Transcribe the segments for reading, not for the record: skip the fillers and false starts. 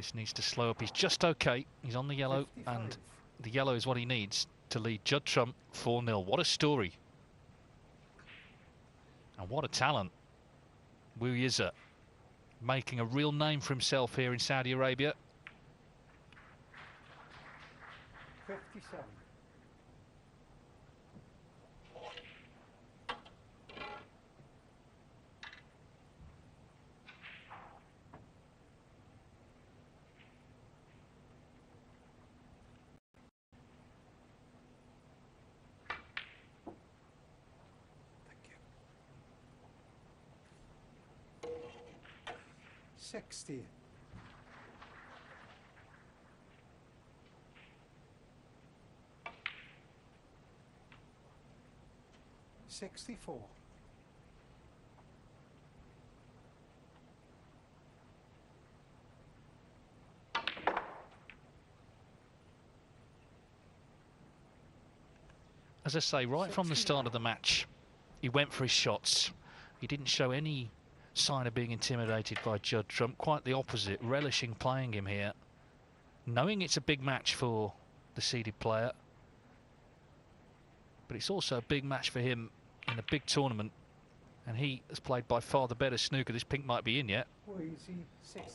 This needs to slow up. He's just okay. He's on the yellow, 55. and the yellow is what he needs to lead Judd Trump 4-0. What a story. And what a talent. Wu Yiza making a real name for himself here in Saudi Arabia. 57. Thank you. 60. 64. As I say, right from the start of the match, he went for his shots. He didn't show any sign of being intimidated by Judd Trump. Quite the opposite, relishing playing him here, knowing it's a big match for the seeded player. But it's also a big match for him in a big tournament. And he has played by far the better snooker. This pink might be in yet.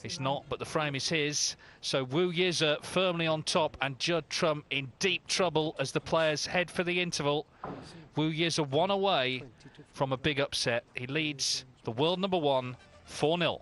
It's not, but the frame is his. So Wu Yiza firmly on top and Judd Trump in deep trouble as the players head for the interval. Wu Yiza one away from a big upset. He leads the world number 1 4-0.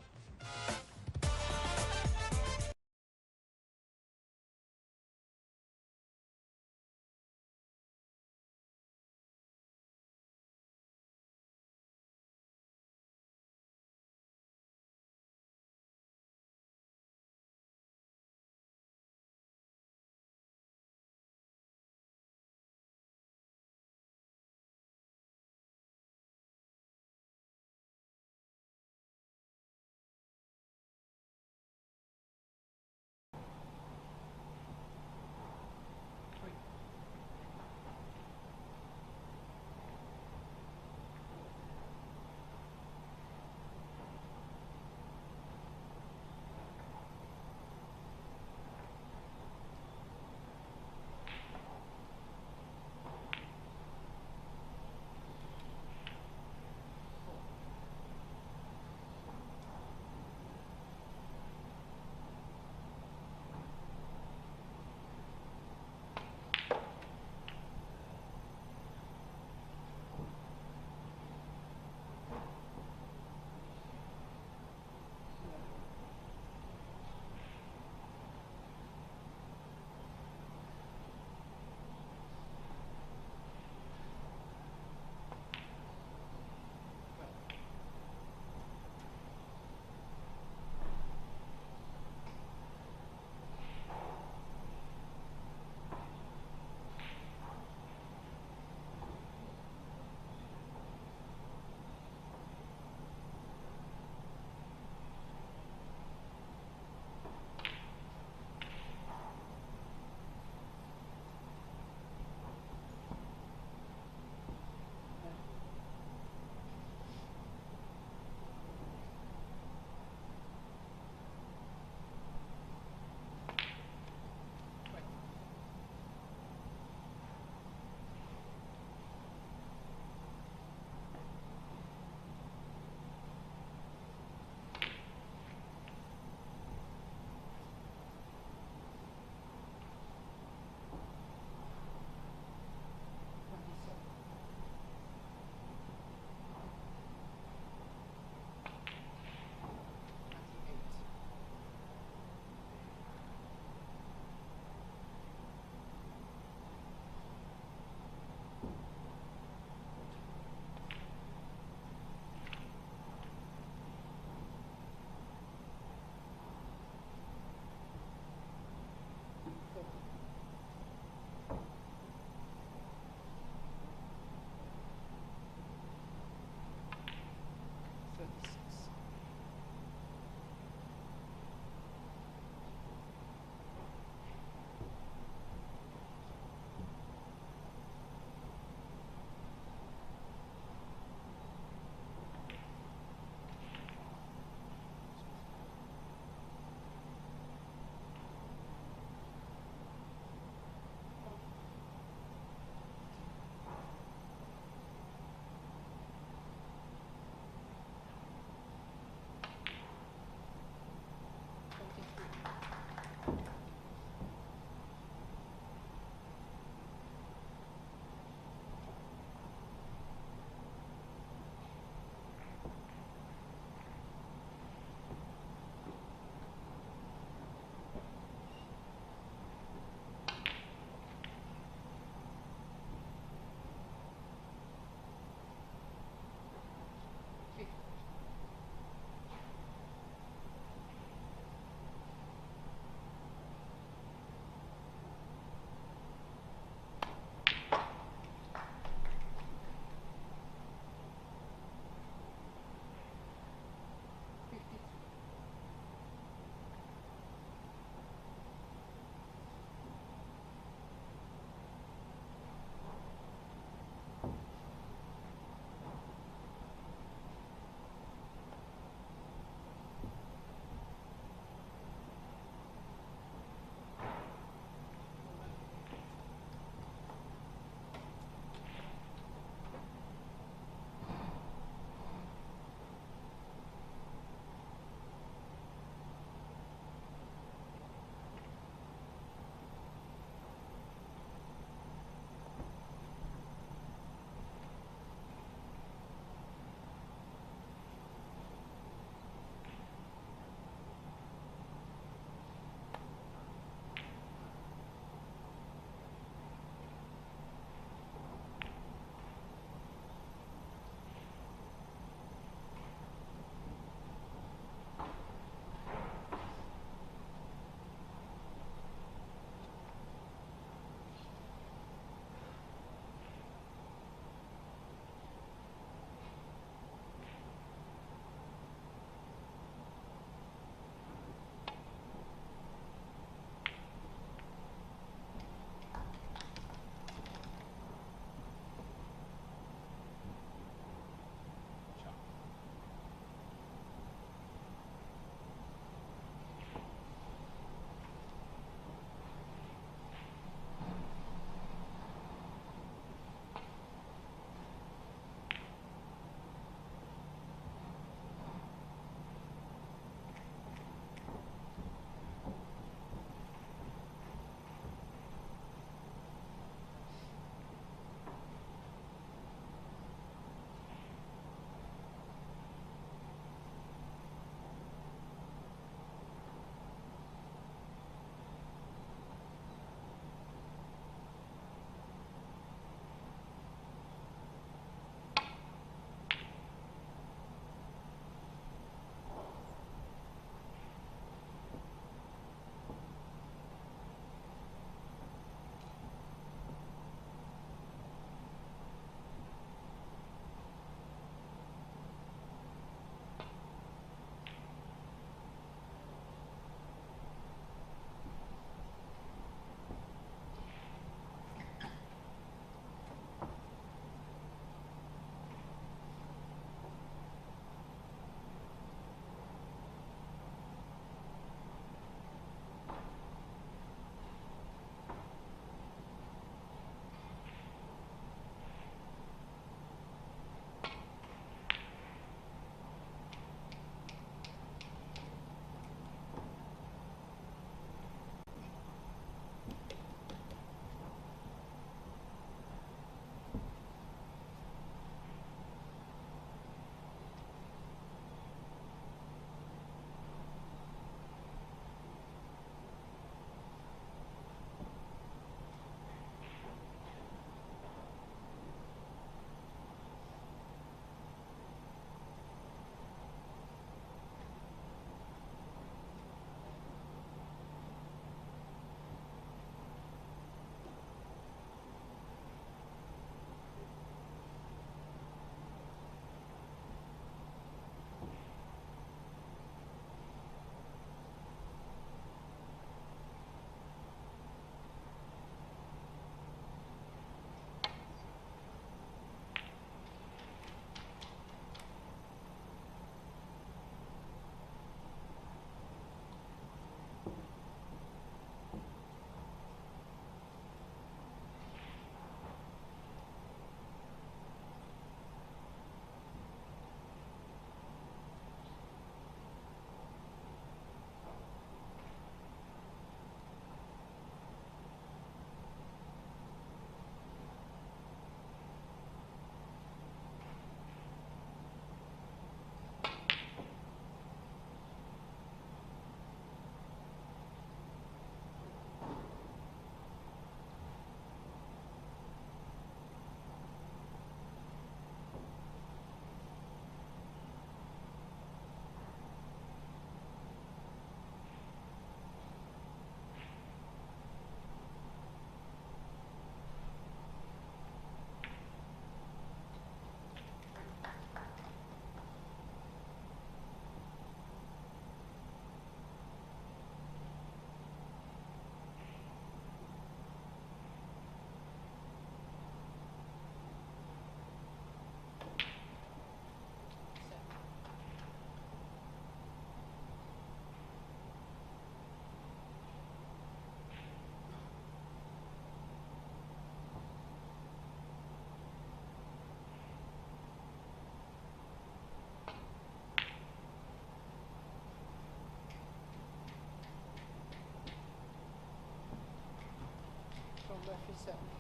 57.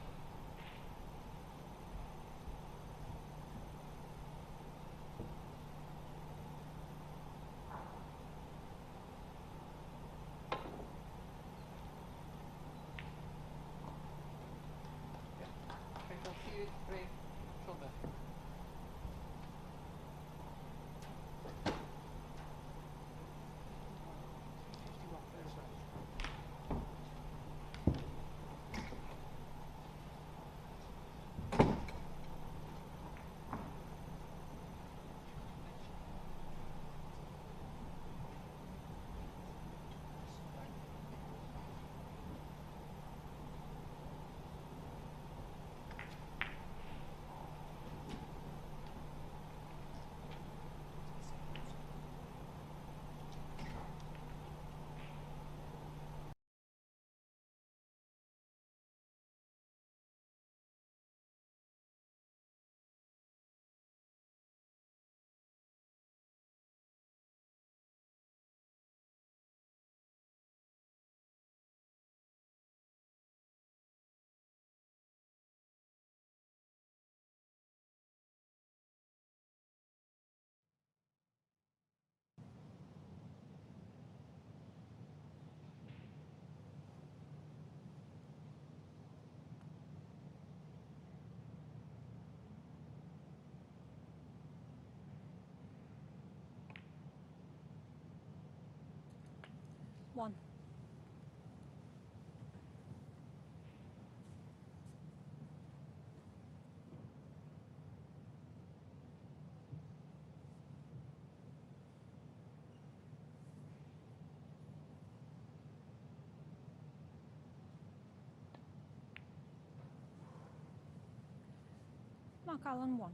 One. Mark Allen, 1.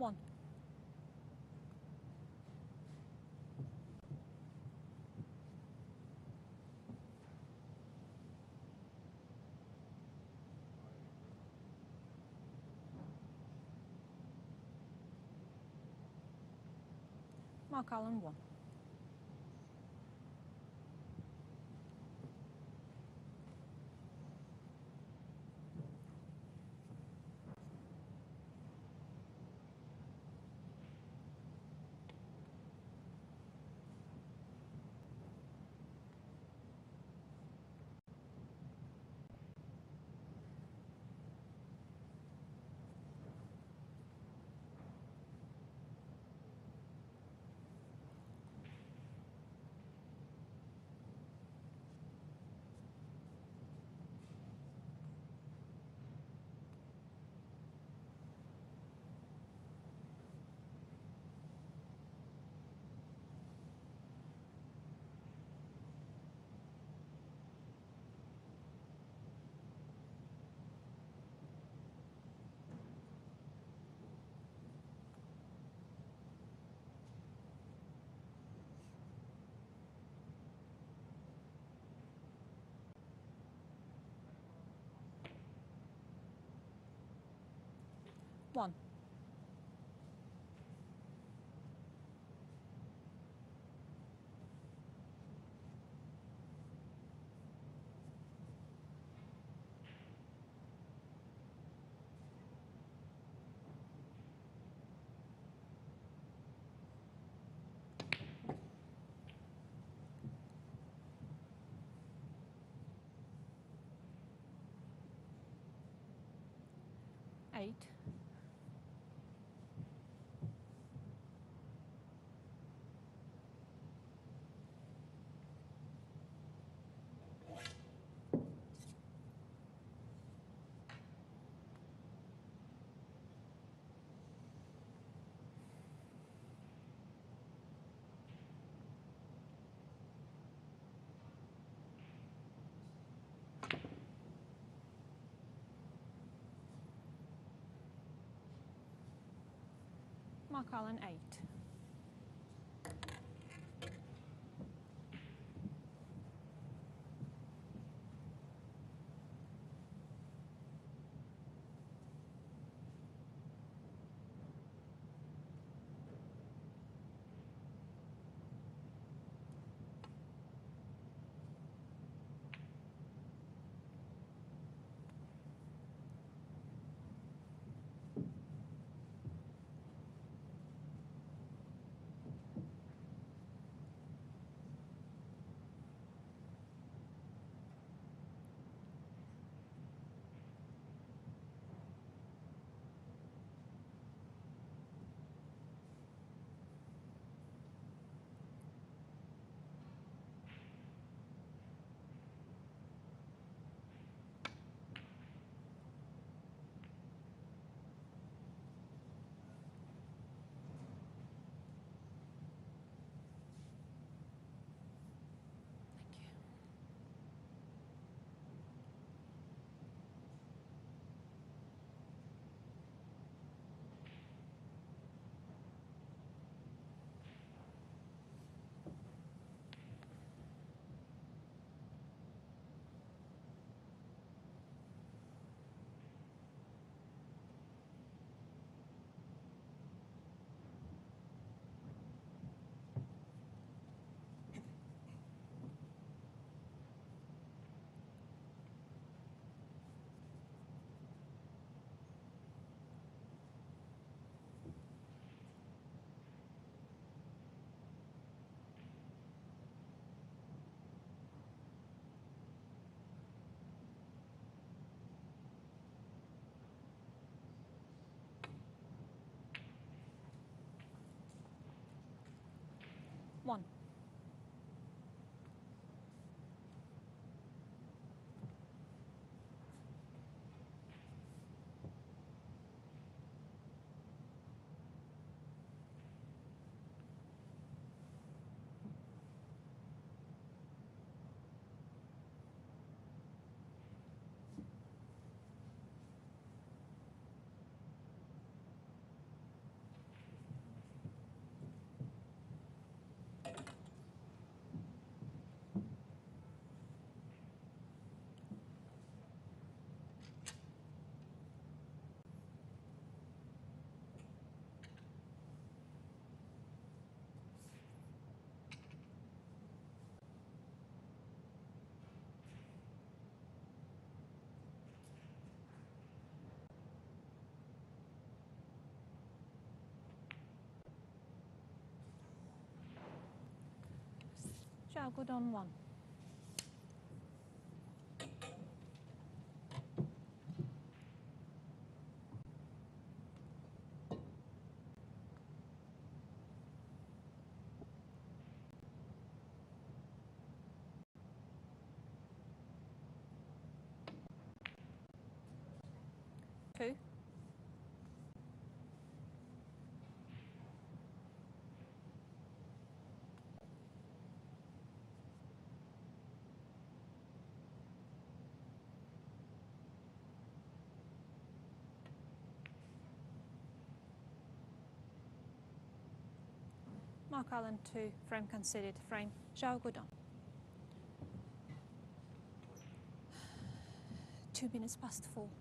One. Mark Allen, 1. 1. Eight. Mark Allen 8. One. Shall go down 1. Two. Mark Allen 2. Frame considered. Frame. Shall go down. 2 minutes past 4. Thank you.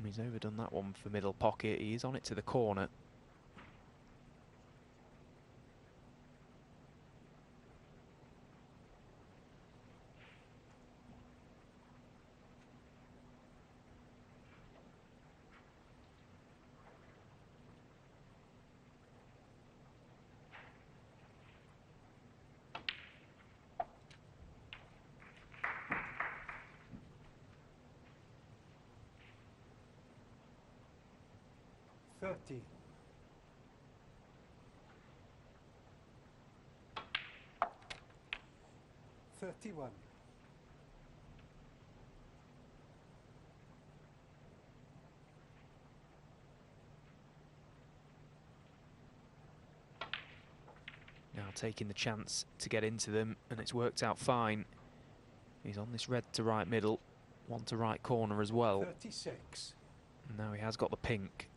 He's overdone that one for middle pocket. He is on it to the corner. Thirty. $31. Now taking the chance to get into them, and it's worked out fine. He's on this red to right middle, one to right corner as well. 36. And now he has got the pink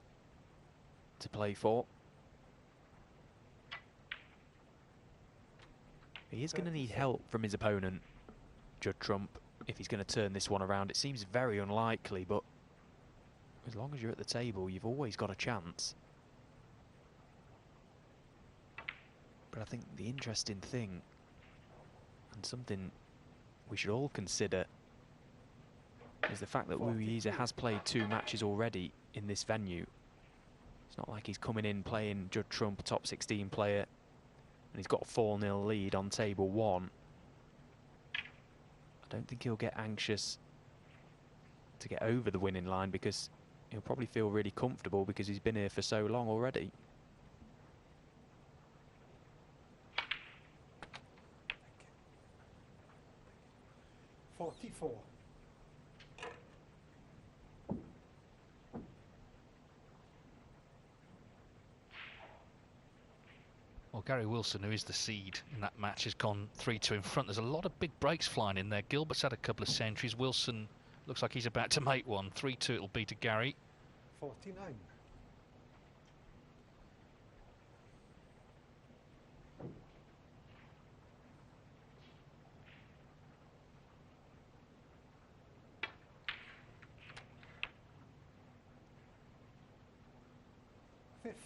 to play for. He is going to need help from his opponent, Judd Trump, if he's going to turn this one around. It seems very unlikely, but as long as you're at the table, you've always got a chance. But I think the interesting thing, and something we should all consider, is the fact that Wu Yize has played 2 matches already in this venue. It's not like he's coming in playing Judd Trump, a top 16 player, and he's got a 4-0 lead on table 1. I don't think he'll get anxious to get over the winning line, because he'll probably feel really comfortable because he's been here for so long already. $44. Well, Gary Wilson, who is the seed in that match, has gone 3-2 in front. There's a lot of big breaks flying in there. Gilbert's had a couple of centuries. Wilson looks like he's about to make one. 3-2 it'll be to Gary. 49.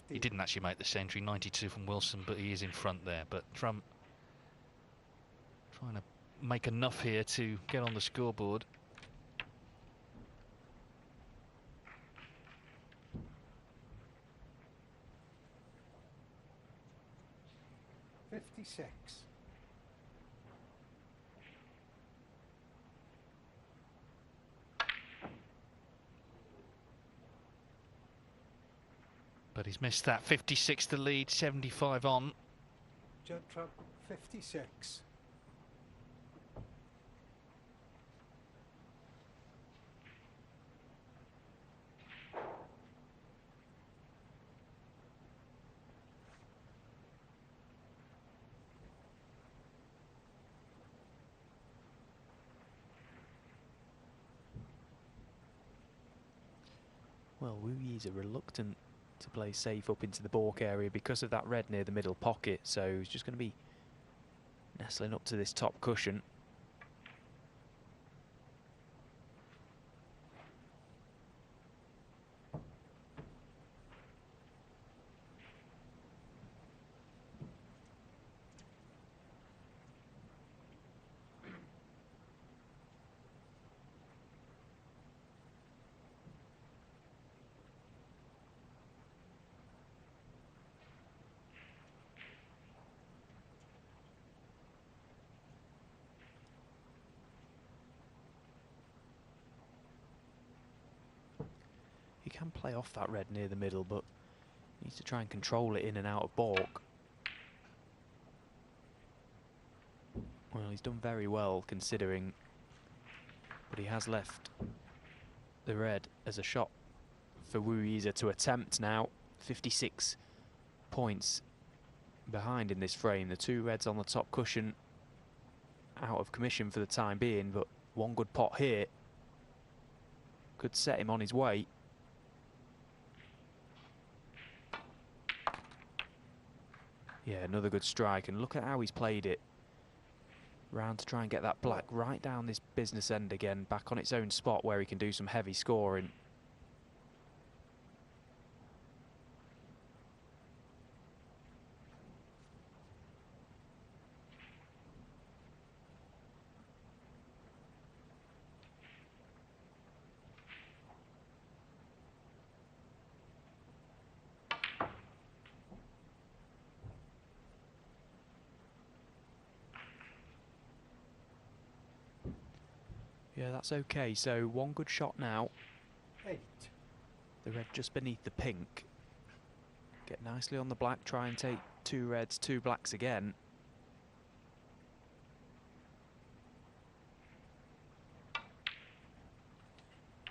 He didn't actually make the century, 92 from Wilson, but he is in front there. But Trump trying to make enough here to get on the scoreboard. $56. But he's missed that. 56 to lead, 75 on. Judd Trump, 56. Well, Wu Yi's reluctant to play safe up into the balk area because of that red near the middle pocket, so he's just going to be nestling up to this top cushion. He can play off that red near the middle, but needs to try and control it in and out of balk. Well, he's done very well considering, but he has left the red as a shot for Wu Yize to attempt now. 56 points behind in this frame. The 2 reds on the top cushion out of commission for the time being, but one good pot here could set him on his way. Yeah, another good strike, and look at how he's played it. Round to try and get that black right down this business end again, back on its own spot where he can do some heavy scoring. Yeah, that's okay. So one good shot now. 8. The red just beneath the pink. Get nicely on the black, try and take 2 reds, 2 blacks again.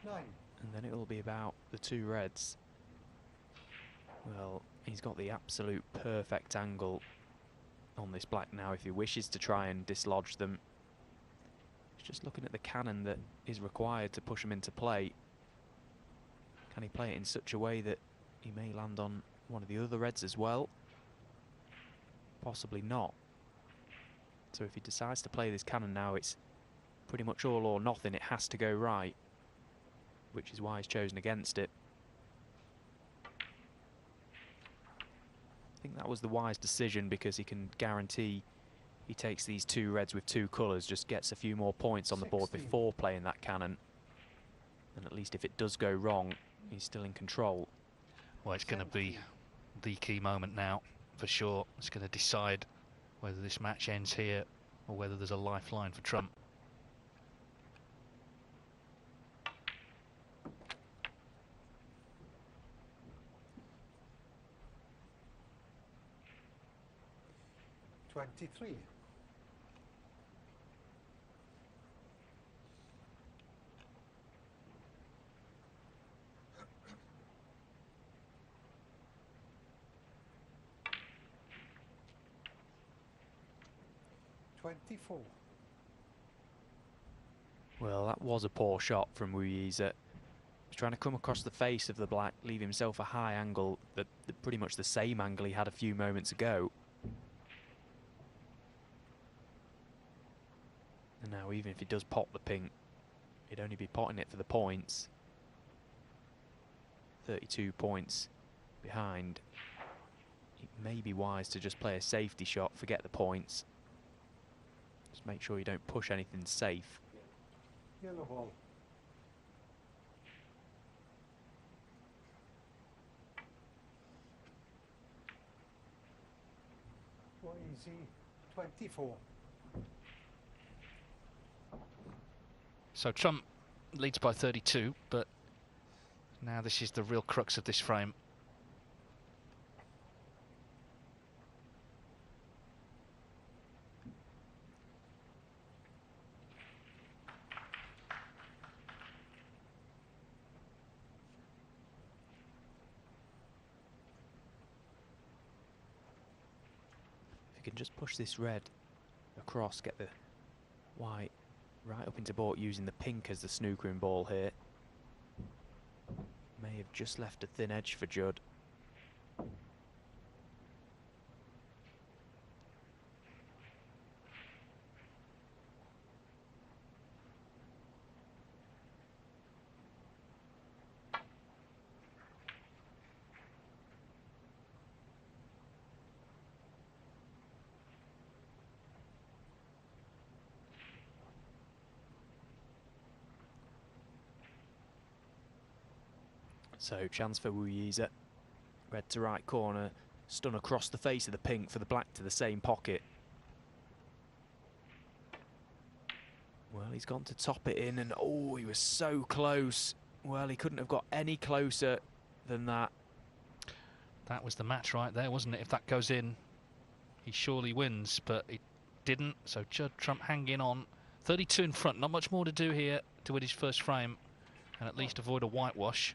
Nine. And then it'll be about the 2 reds. Well, he's got the absolute perfect angle on this black now if he wishes to try and dislodge them. He's just looking at the cannon that is required to push him into play. Can he play it in such a way that he may land on one of the other reds as well? Possibly not. So if he decides to play this cannon now, it's pretty much all or nothing. It has to go right, which is why he's chosen against it. I think that was the wise decision because he can guarantee he takes these 2 reds with 2 colours, just gets a few more points on the board 16. before playing that cannon. And at least if it does go wrong, he's still in control. Well, it's going to be the key moment now, for sure. It's going to decide whether this match ends here or whether there's a lifeline for Trump. $23. 24. Well, that was a poor shot from Wu Yize. He's trying to come across the face of the black, leave himself a high angle, pretty much the same angle he had a few moments ago. And now even if he does pot the pink, he'd only be potting it for the points. 32 points behind. It may be wise to just play a safety shot, forget the points. Just make sure you don't push anything safe. Yellow ball. What is he? 24. So Trump leads by 32, but now this is the real crux of this frame. If you can just push this red across, get the white right up into board using the pink as the snookering ball here. May have just left a thin edge for Judd. So chance for Wu Yize. Red to right corner, stun across the face of the pink for the black to the same pocket. Well, he's gone to top it in and oh, he was so close. Well, he couldn't have got any closer than that. That was the match right there, wasn't it? If that goes in, he surely wins, but it didn't. So Judd Trump hanging on. 32 in front, not much more to do here to win his first frame and at least avoid a whitewash.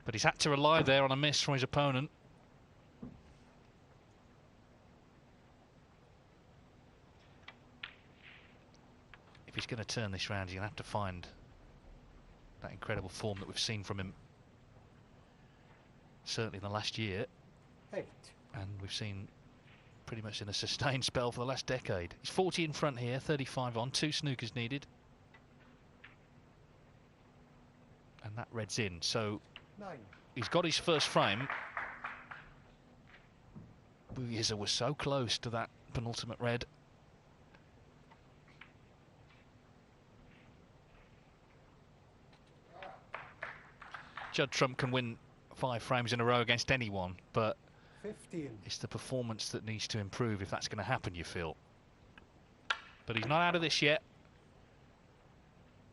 But he's had to rely there on a miss from his opponent. If he's going to turn this round, he's going to have to find that incredible form that we've seen from him, certainly in the last year. 8. And we've seen pretty much in a sustained spell for the last decade. He's 40 in front here, 35 on, 2 snookers needed. And that red's in, so 9. he's got his first frame. Wu Yize was so close to that penultimate red. Judd Trump can win 5 frames in a row against anyone, but 15. it's the performance that needs to improve if that's going to happen, you feel. but he's not out of this yet.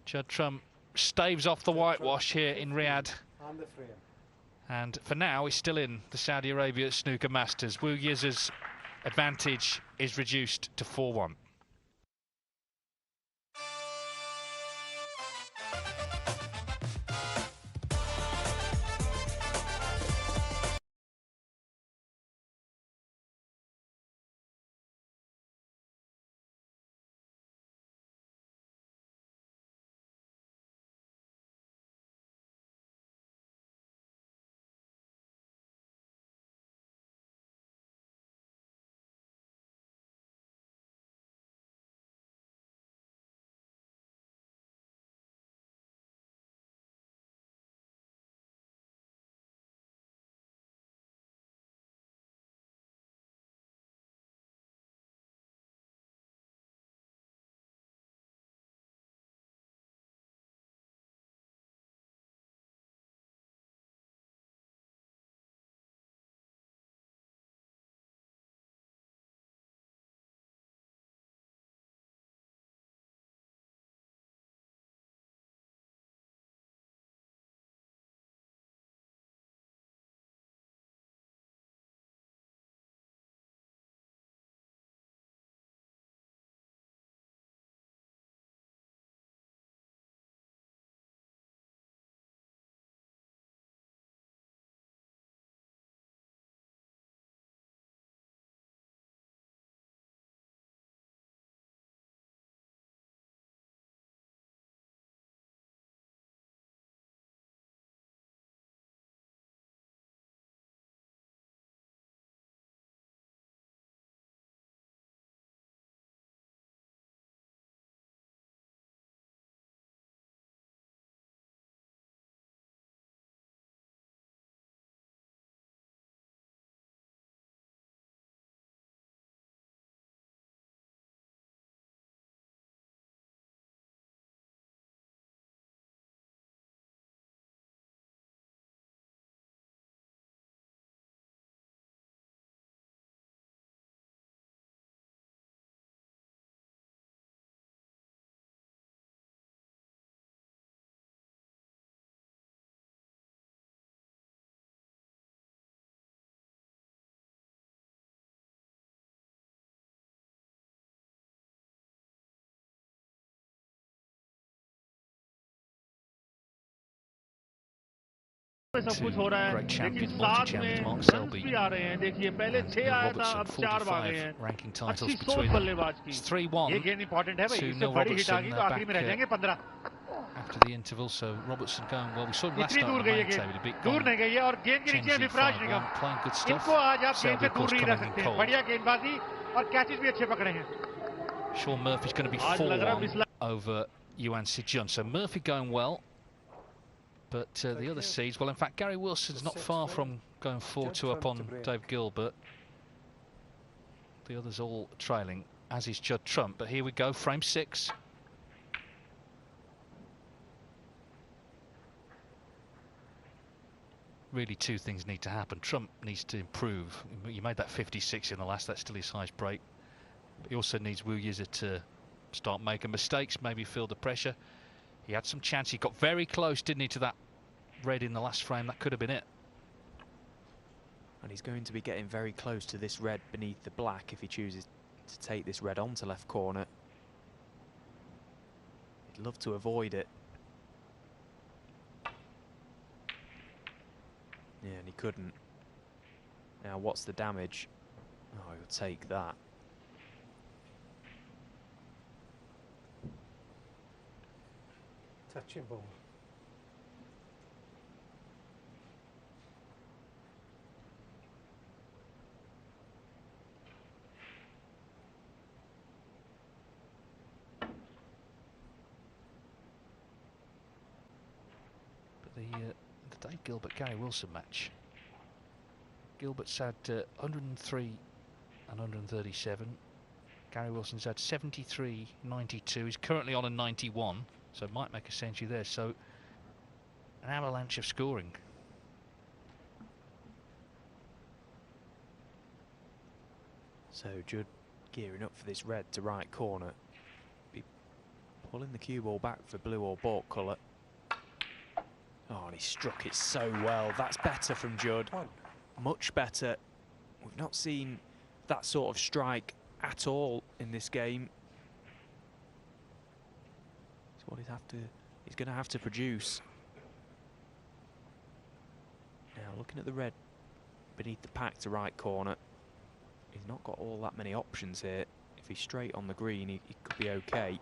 Judd Trump staves off the whitewash here in Riyadh. On the frame. And for now, he's still in the Saudi Arabia Snooker Masters. Wu Yiza's advantage is reduced to 4-1. सब कुछ हो रहा है, लेकिन साथ में runs भी आ रहे हैं. देखिए पहले 6 आया था, अब 4 भागे हैं. अच्छी सोच बल्लेबाज की. ये गेंद इंपॉर्टेंट है भाई, इससे बड़ी हिट आ गई तो आखिरी में रह जाएंगे 15. After the interval, so Robertson going well. We saw him last इतनी दूर गई है गेंद, दूर नहीं गई है. और गेंद के नीचे विपराज निगम. इनको आज आप गेंद से दूर नहीं रह सकते. बढ़िया गेंदबाजी और कैचेस भी अच्छे पकड़े हैं. Sean Murphy's going to be 4-1 over Yuan Si-jun. So Murphy going well. But the other seeds, well, in fact, Gary Wilson's not far from going 4-2 up on Dave Gilbert. The others all trailing, as is Judd Trump. But here we go, frame 6. Really, two things need to happen. Trump needs to improve. He made that 56 in the last, that's still his highest break. But he also needs Wu Yiza to start making mistakes, maybe feel the pressure. He had some chance. He got very close, didn't he, to that red in the last frame. That could have been it. And he's going to be getting very close to this red beneath the black if he chooses to take this red onto left corner. He'd love to avoid it. Yeah, and he couldn't. Now, what's the damage? Oh, he'll take that. Touching ball. But the Dave Gilbert-Gary Wilson match. Gilbert's had 103 and 137. Gary Wilson's had 73, 92. He's currently on a 91. So might make a century there. So an avalanche of scoring. So Judd gearing up for this red to right corner. Pulling the cue ball back for blue or baulk colour. Oh, and he struck it so well. That's better from Judd. Much better. We've not seen that sort of strike at all in this game. It's what he's going to have to produce. Now, looking at the red beneath the pack to right corner, he's not got all that many options here. If he's straight on the green, he could be okay.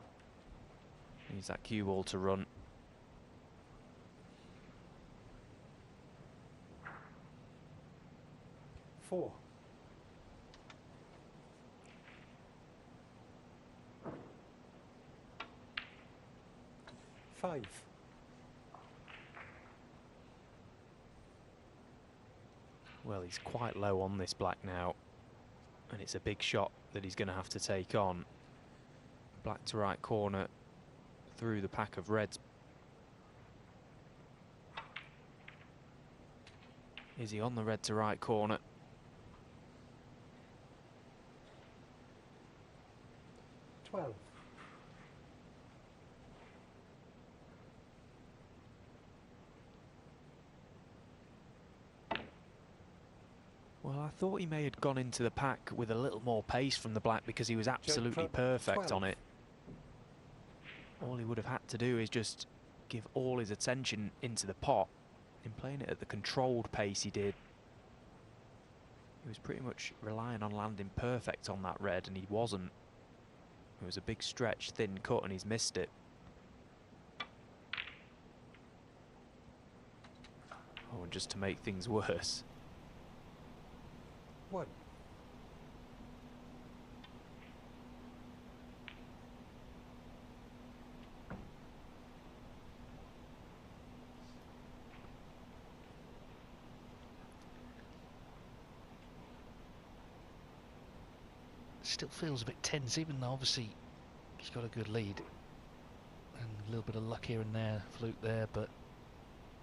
Needs that cue ball to run. Four. Five. Well, he's quite low on this black now, and it's a big shot that he's going to have to take on. Black to right corner through the pack of reds. Is he on the red to right corner? Twelve. Well, I thought he may have gone into the pack with a little more pace from the black because he was absolutely perfect 12. on it. All he would have had to do is just give all his attention into the pot. In playing it at the controlled pace he did, he was pretty much relying on landing perfect on that red, and he wasn't. It was a big stretch, thin cut, and he's missed it. Oh, and just to make things worse, One. Still feels a bit tense, even though obviously he's got a good lead. And a little bit of luck here and there, fluke there, but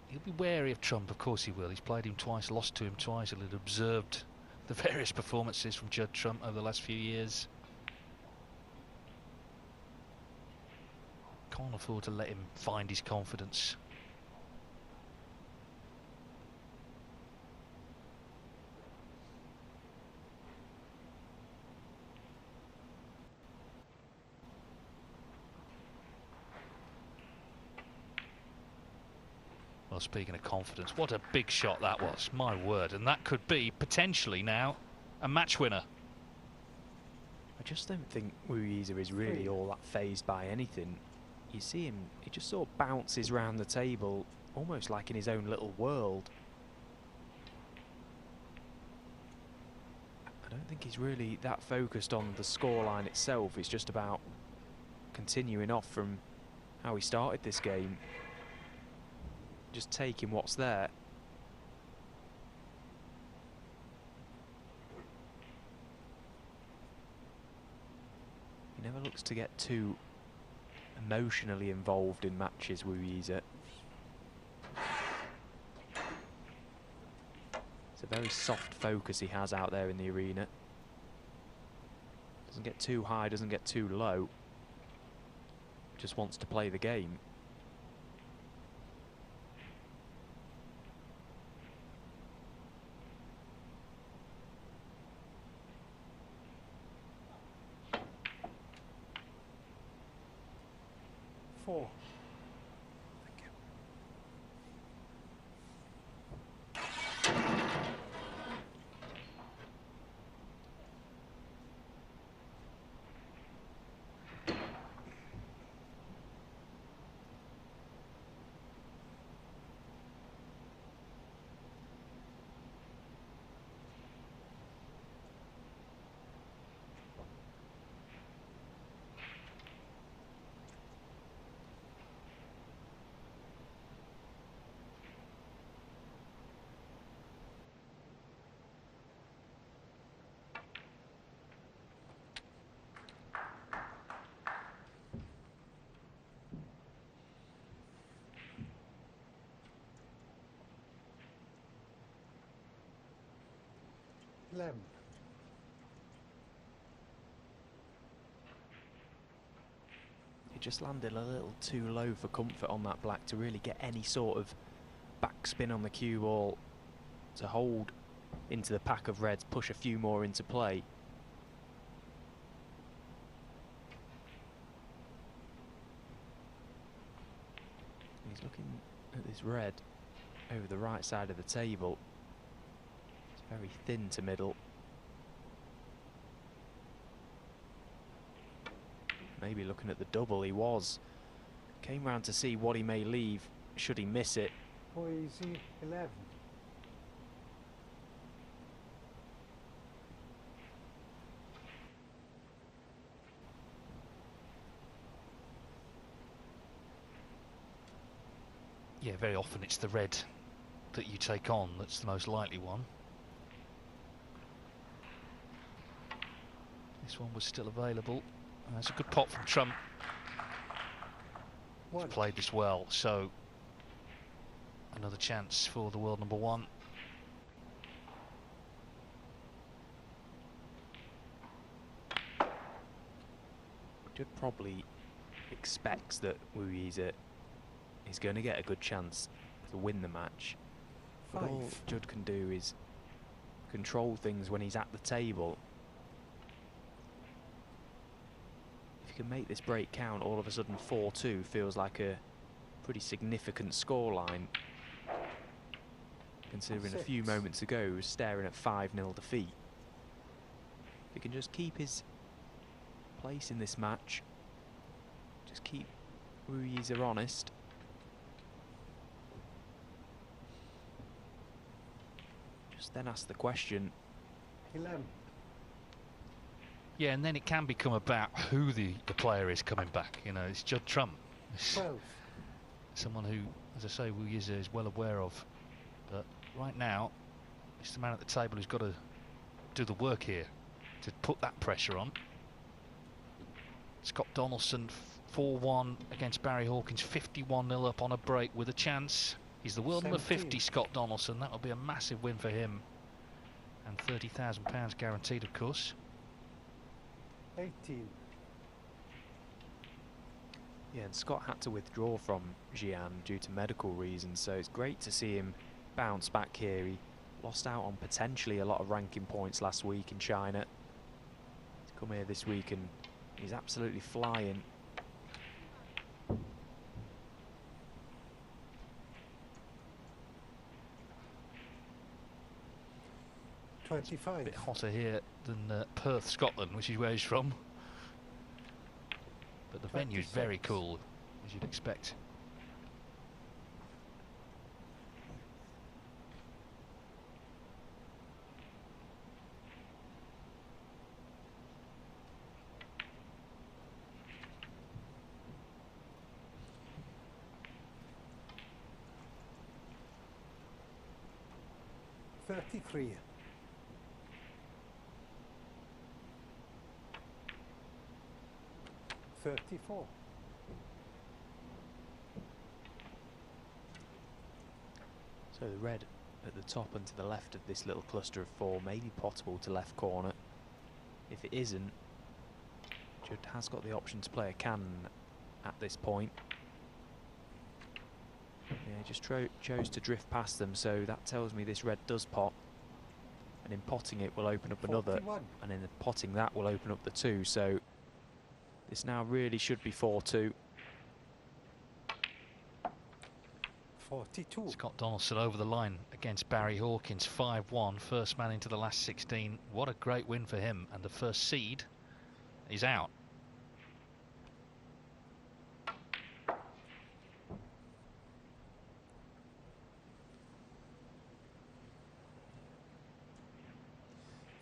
he'll be wary of Trump, of course he will. He's played him twice, lost to him twice. He'll have observed the various performances from Judd Trump over the last few years. Can't afford to let him find his confidence. Well, speaking of confidence, what a big shot that was, my word. And that could be, potentially now, a match winner. I just don't think Ruiza is really all that fazed by anything. You see him, he just sort of bounces around the table, almost like in his own little world. I don't think he's really that focused on the scoreline itself. It's just about continuing off from how he started this game. Just taking what's there. He never looks to get too emotionally involved in matches, Ruiza. It's a very soft focus he has out there in the arena. Doesn't get too high, doesn't get too low. Just wants to play the game. Four. Lem. He just landed a little too low for comfort on that black to really get any sort of backspin on the cue ball to hold into the pack of reds, push a few more into play. He's looking at this red over the right side of the table. It's very thin to middle. Maybe looking at the double. He came round to see what he may leave should he miss it. Easy 11. Yeah, very often it's the red that you take on that's the most likely one. This one was still available. That's a good pot from Trump. He's played this well, so another chance for the world number one. Judd probably expects that Wu Yize is going to get a good chance to win the match. But all Judd can do is control things when he's at the table. If you can make this break count, all of a sudden 4-2 feels like a pretty significant scoreline, considering a few moments ago he was staring at 5-0 defeat. If he can just keep his place in this match, just keep Wu Yize honest, just then ask the question. 11. Yeah, and then it can become about who the player is coming back. You know, it's Judd Trump. 12. Someone who, as I say, Wu Yize is well aware of. But right now, it's the man at the table who's got to do the work here to put that pressure on. Scott Donaldson 4-1 against Barry Hawkins, 51-0 up on a break with a chance. He's the world number 50, Scott Donaldson. That will be a massive win for him. And £30,000 guaranteed, of course. 18. Yeah, and Scott had to withdraw from Xi'an due to medical reasons, so it's great to see him bounce back here. He lost out on potentially a lot of ranking points last week in China. He's come here this week and he's absolutely flying. A bit hotter here than Perth, Scotland, which is where he's from. But the venue is very cool, as you'd expect. $33. $34. So the red at the top and to the left of this little cluster of four may be potable to left corner. If it isn't, Judd has got the option to play a cannon at this point. Yeah, just chose to drift past them, so that tells me this red does pot. And in potting it will open up another, 41. and in the potting that will open up the two, so this now really should be 4-2. 42. Scott Donaldson over the line against Barry Hawkins, 5-1, first man into the last 16. What a great win for him, and the first seed is out.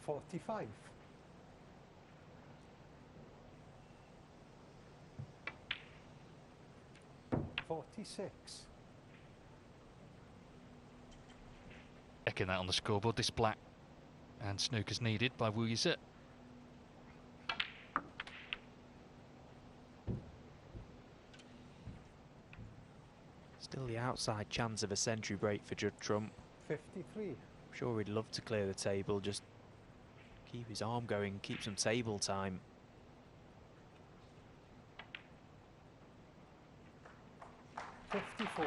$45. $46. Checking that on the scoreboard, this black and snooker's needed by Wu Yize. Still the outside chance of a century break for Judd Trump. 53. I'm sure he'd love to clear the table, just keep his arm going, keep some table time. 54.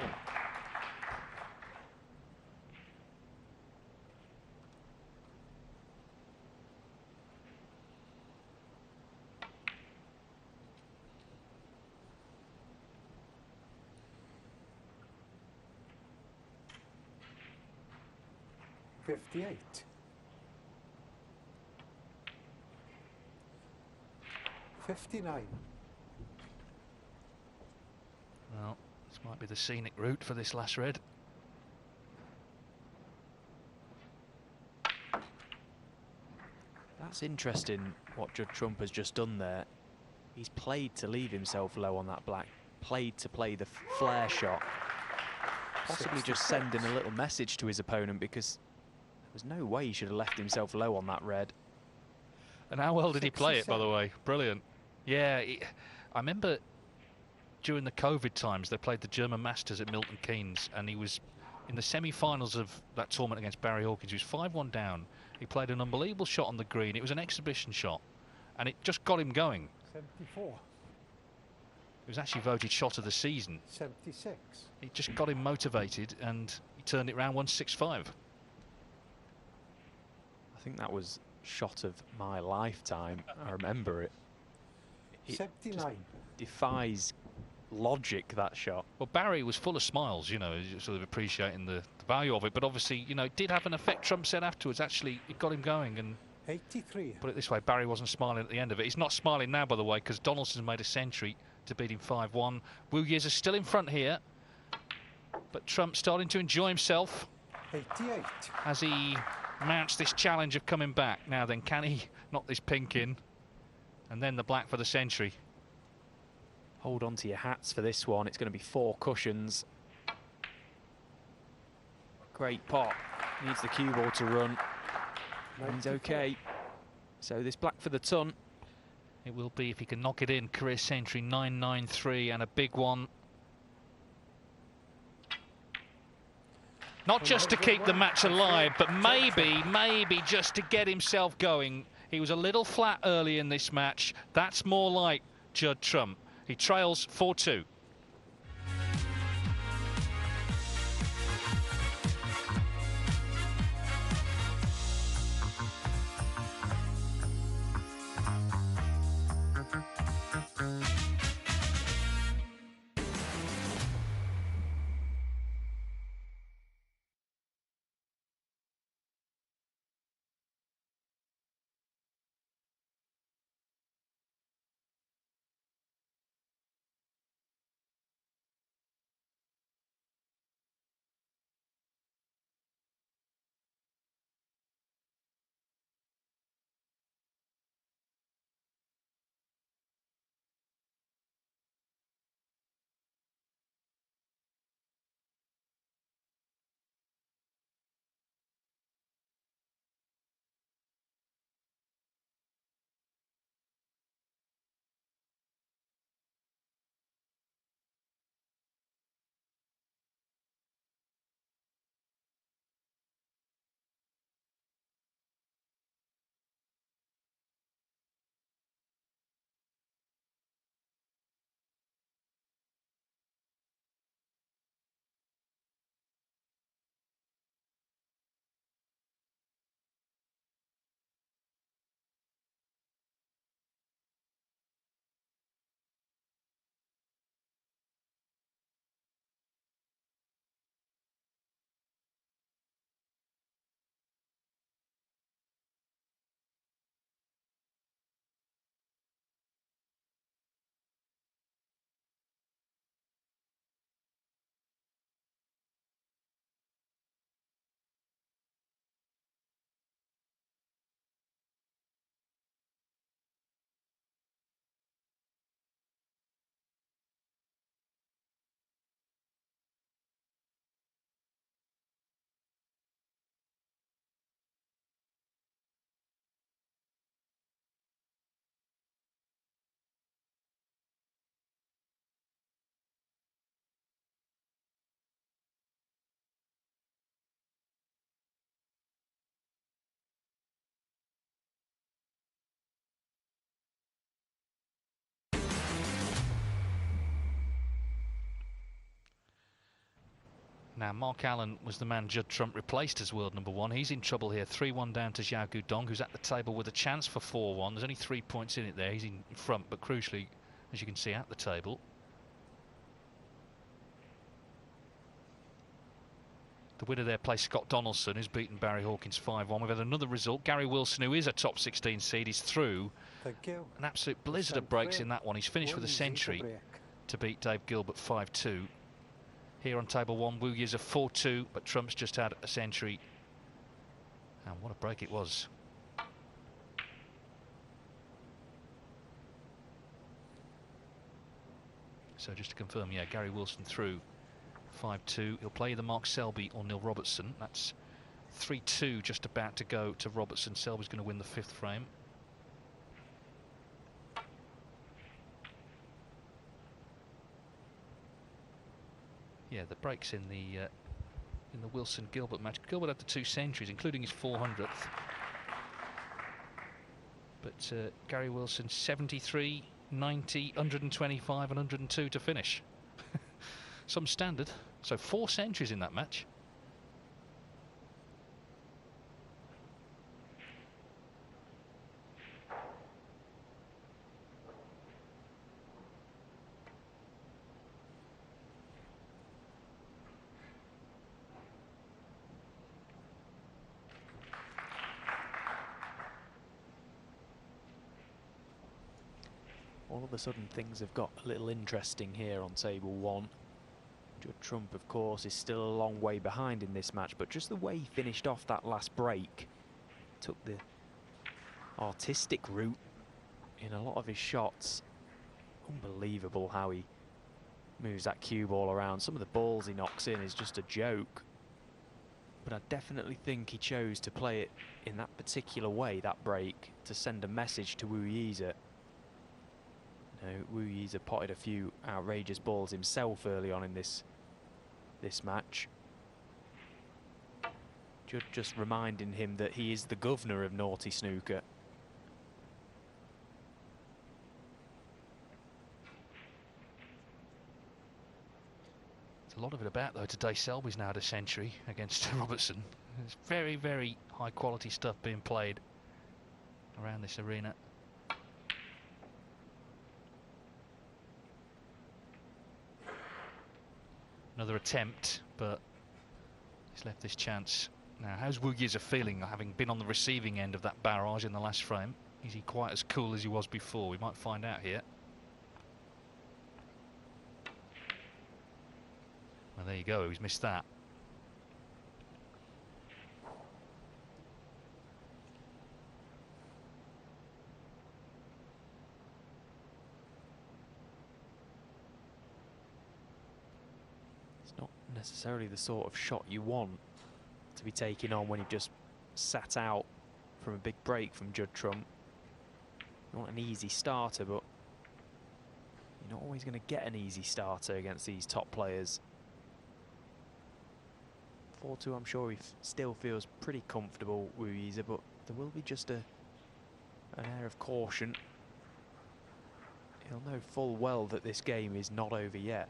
$58. 59. Well, this might be the scenic route for this last red. That's interesting what Judd Trump has just done there. He's played to leave himself low on that black, played to play the flare shot, possibly just sending a little message to his opponent, because there's no way he should have left himself low on that red. And how well did he play it, by the way? Brilliant. Yeah, I remember during the COVID times, they played the German Masters at Milton Keynes, and he was in the semi-finals of that tournament against Barry Hawkins. He was 5-1 down. He played an unbelievable shot on the green. It was an exhibition shot, and it just got him going. 74. It was actually voted shot of the season. 76. It just got him motivated, and he turned it round 165. I think that was shot of my lifetime. I remember it. It 79. defies logic, that shot. Well, Barry was full of smiles, you know, sort of appreciating the value of it, but obviously, you know, it did have an effect. Trump said afterwards, actually, it got him going. And 83. put it this way, Barry wasn't smiling at the end of it. He's not smiling now, by the way, because Donaldson's made a century to beat him 5-1. Wu Yiz is still in front here, but Trump starting to enjoy himself 88. as he mounts this challenge of coming back. Now then, can he knock this pink in? And then the black for the century. Hold on to your hats for this one. It's going to be 4 cushions. Great pot. Needs the cue ball to run. And he's okay. So this black for the ton. It will be if he can knock it in. Career century 993 and a big one. Not just to keep the match alive, but maybe just to get himself going. He was a little flat early in this match. That's more like Judd Trump. He trails 4-2. Now, Mark Allen was the man Judd Trump replaced as world number 1. He's in trouble here. 3-1 down to Xiao Guodong, who's at the table with a chance for 4-1. There's only 3 points in it there. He's in front, but crucially, as you can see, at the table. The winner there plays Scott Donaldson, who's beaten Barry Hawkins 5-1. We've had another result. Gary Wilson, who is a top 16 seed, is through. An absolute blizzard of breaks in that one. He's finished with a century to beat Dave Gilbert 5-2. Here on table 1, Wu Yi's a 4-2, but Trump's just had a century. And what a break it was. So just to confirm, yeah, Gary Wilson through 5-2. He'll play either Mark Selby or Neil Robertson. That's 3-2 just about to go to Robertson. Selby's going to win the 5th frame. Yeah, the breaks in the Wilson-Gilbert match. Gilbert had the 2 centuries, including his 400th. But Gary Wilson 73, 90, 125 and 102 to finish. Some standard. So 4 centuries in that match. All of a sudden things have got a little interesting here on table 1. Judd Trump, of course, is still a long way behind in this match, but just the way he finished off that last break, took the artistic route in a lot of his shots. Unbelievable how he moves that cue ball around. Some of the balls he knocks in is just a joke, but I definitely think he chose to play it in that particular way, that break, to send a message to Wu Yize. Wu Yize potted a few outrageous balls himself early on in this match. Just reminding him that he is the governor of naughty snooker. There's a lot of it about, though, today. Selby's now had a century against Robertson. There's very, very high quality stuff being played around this arena. Another attempt, but he's left this chance. Now, how's Wu Yize feeling, having been on the receiving end of that barrage in the last frame? Is he quite as cool as he was before? We might find out here. Well, there you go, he's missed that. Necessarily the sort of shot you want to be taking on when you've just sat out from a big break from Judd Trump. You want an easy starter, but you're not always going to get an easy starter against these top players. 4-2, I'm sure he still feels pretty comfortable, Wu Yize, but there will be just an air of caution. He'll know full well that this game is not over yet.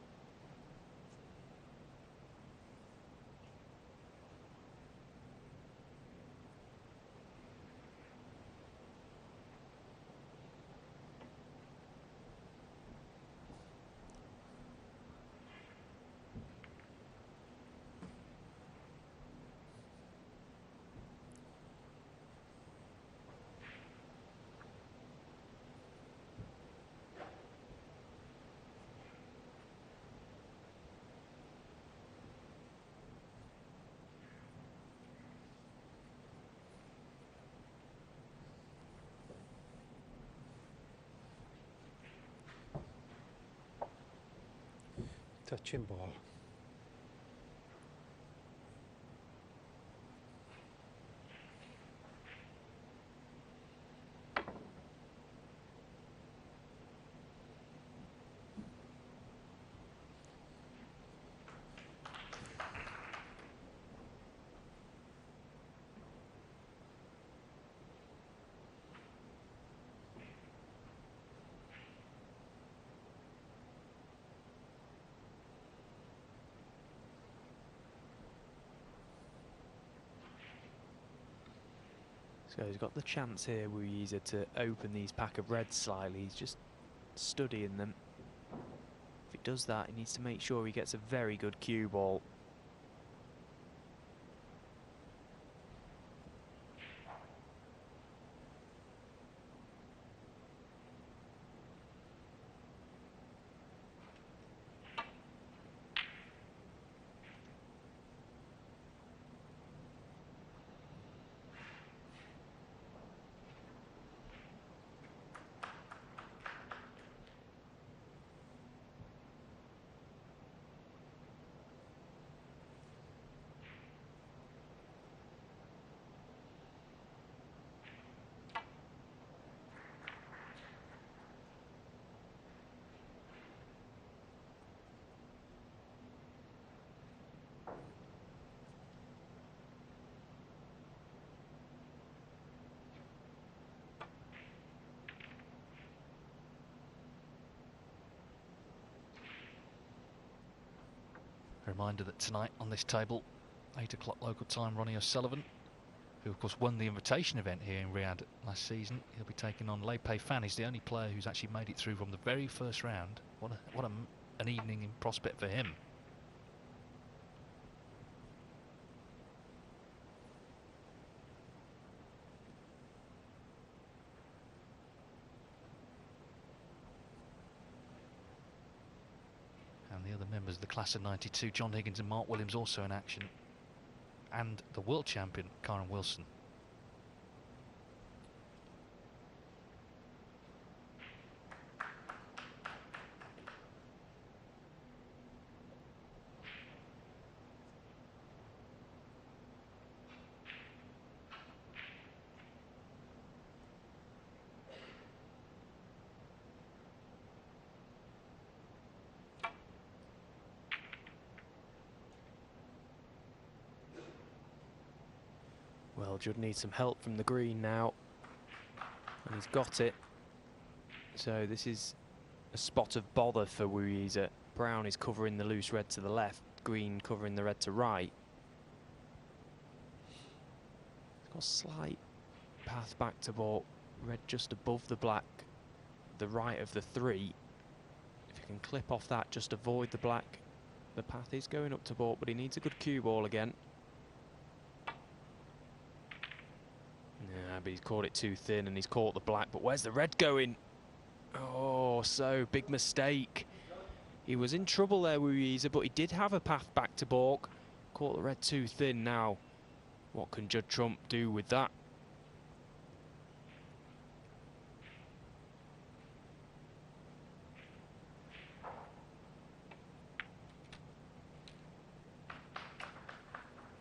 Touching ball. So he's got the chance here, Wuyiza, to open these pack of reds slightly. He's just studying them. If he does that, he needs to make sure he gets a very good cue ball. A reminder that tonight on this table, 8 o'clock local time, Ronnie O'Sullivan, who of course won the invitation event here in Riyadh last season, he'll be taking on Leipei Fan. He's the only player who's actually made it through from the very first round. What an evening in prospect for him. The other members of the class of '92, John Higgins and Mark Williams, also in action, and the world champion Karen Wilson. Well, Judd needs some help from the green now, and he's got it. So this is a spot of bother for Wuyiza. Brown is covering the loose red to the left, green covering the red to right. He's got a slight path back to baulk, red just above the black, the right of the 3. If you can clip off that, just avoid the black. The path is going up to baulk, but he needs a good cue ball again. But he's caught it too thin and he's caught the black. But where's the red going? Oh, so big mistake. He was in trouble there, Wuyiza, but he did have a path back to baulk. Caught the red too thin now. What can Judd Trump do with that?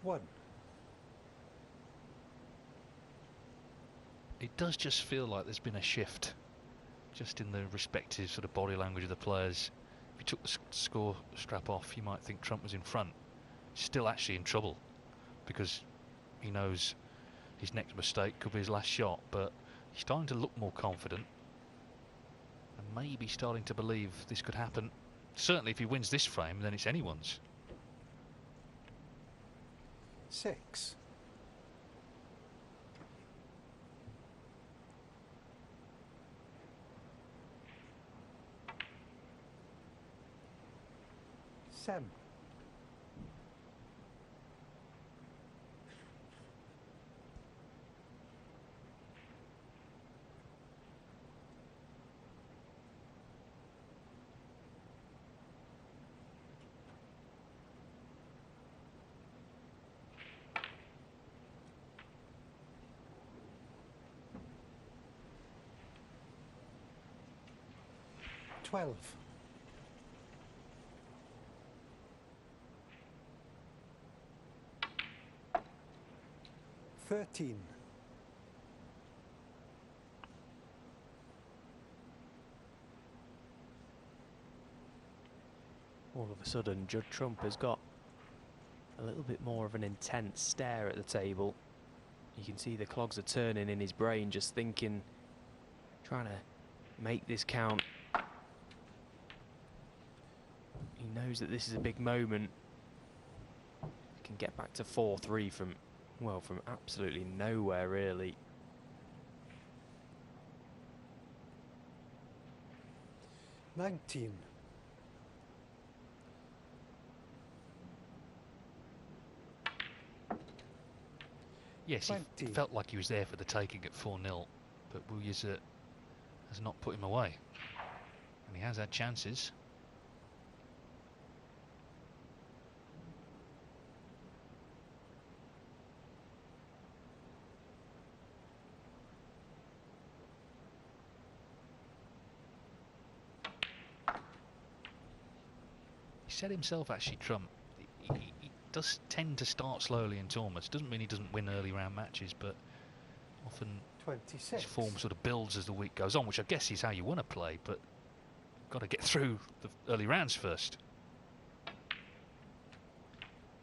One. It does just feel like there's been a shift just in the respective sort of body language of the players. If you took the score strap off, you might think Trump was in front. Still actually in trouble because he knows his next mistake could be his last shot, but he's starting to look more confident and maybe starting to believe this could happen. Certainly if he wins this frame, then it's anyone's. 6. Sam. 12. 13. All of a sudden, Judd Trump has got a little bit more of an intense stare at the table. You can see the clogs are turning in his brain, just thinking, trying to make this count. He knows that this is a big moment. He can get back to 4-3 from, well, from absolutely nowhere, really. 19. Yes, he felt like he was there for the taking at 4-0, but Wu Yize has not put him away. And he has had chances. He said himself, actually, Trump, he does tend to start slowly in tournaments. Doesn't mean he doesn't win early round matches, but often 26. his form sort of builds as the week goes on, which I guess is how you want to play, but got to get through the early rounds first.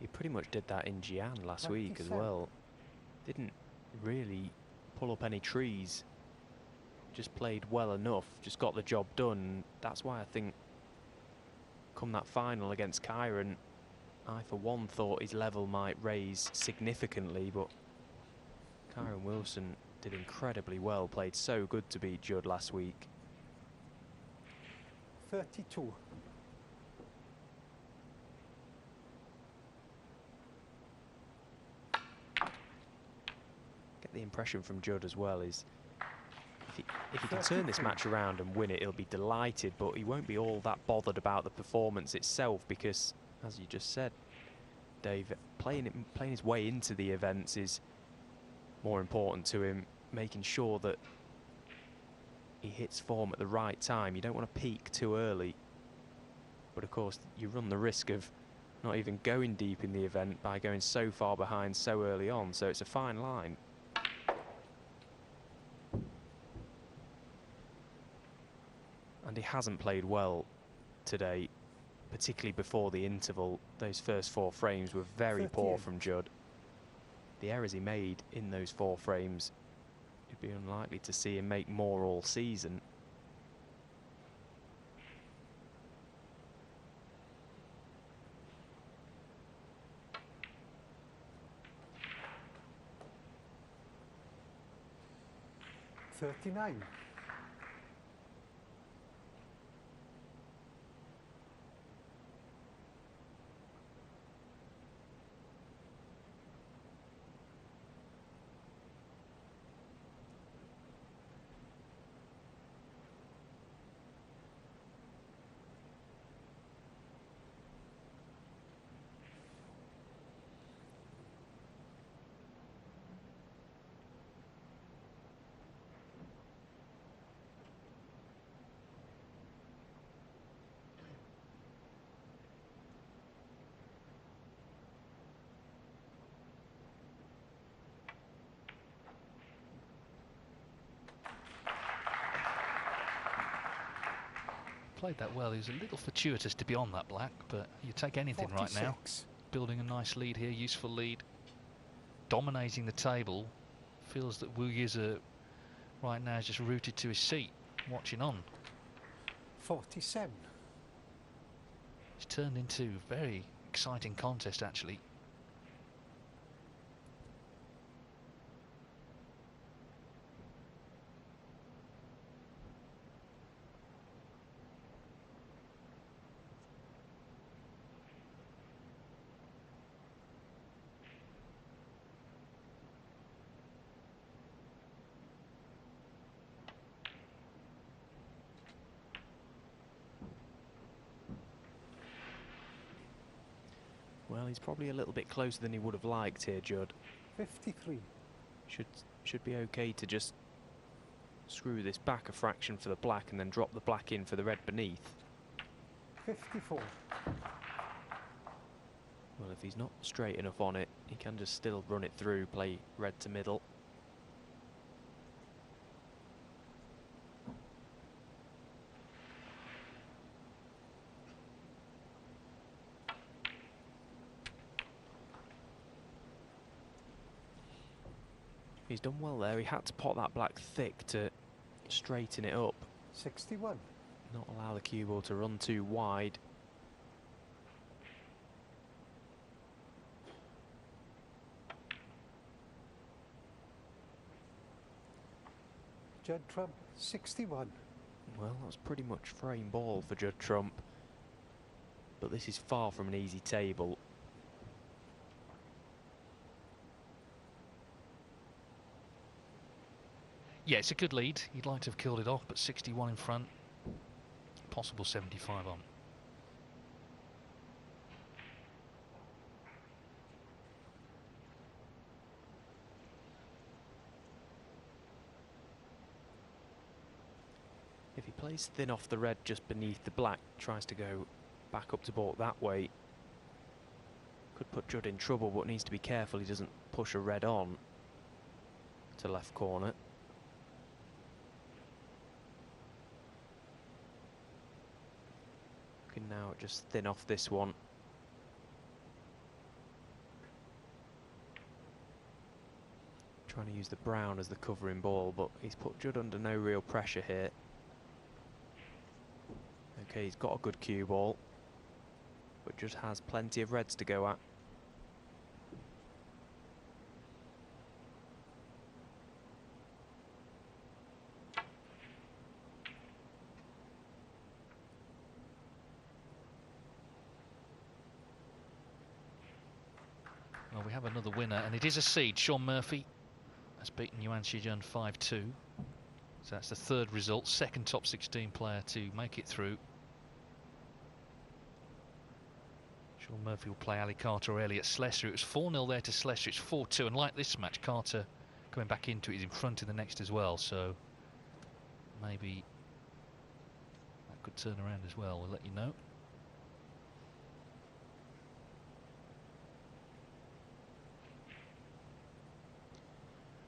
He pretty much did that in Jian last 27. week as well. Didn't really pull up any trees. Just played well enough, just got the job done. That's why I think come that final against Kyron, I for one thought his level might raise significantly, but Kyron Wilson did incredibly well, played so good to beat Judd last week. 32. Get the impression from Judd as well is if he can turn this match around and win it, he'll be delighted, but he won't be all that bothered about the performance itself because, as you just said, Dave, playing his way into the events is more important to him, making sure that he hits form at the right time. You don't want to peak too early, but of course you run the risk of not even going deep in the event by going so far behind so early on, so it's a fine line. And he hasn't played well today, particularly before the interval. Those first 4 frames were very poor from Judd. The errors he made in those 4 frames, you'd be unlikely to see him make more all season. $39. Played that well. He was a little fortuitous to be on that black, but you take anything 46. right now. Building a nice lead here, useful lead. Dominating the table. Feels that Wu Yize right now is just rooted to his seat, watching on. 47. It's turned into a very exciting contest, actually. Well, he's probably a little bit closer than he would have liked here, Judd. 53. Should be okay to just screw this back a fraction for the black and then drop the black in for the red beneath. 54. Well, if he's not straight enough on it, he can just still run it through, play red to middle. He's done well there. He had to pot that black thick to straighten it up. 61. Not allow the cue ball to run too wide. Judd Trump, 61. Well, that was pretty much frame ball for Judd Trump. But this is far from an easy table. Yeah, it's a good lead. You'd like to have killed it off, but 61 in front. Possible 75 on. If he plays thin off the red just beneath the black, tries to go back up to baulk that way, could put Judd in trouble, but needs to be careful he doesn't push a red on to left corner. Looking now at just thin off this one. Trying to use the brown as the covering ball, but he's put Judd under no real pressure here. Okay, he's got a good cue ball, but just has plenty of reds to go at. Well, we have another winner, and it is a seed. Sean Murphy has beaten Yuan Shijun 5-2. So that's the third result, second top 16 player to make it through. Sean Murphy will play Ali Carter or Elliot Slessor. It was 4-0 there to Slessor. It's 4-2, and like this match, Carter coming back into it is in front in the next as well. So maybe that could turn around as well. We'll let you know.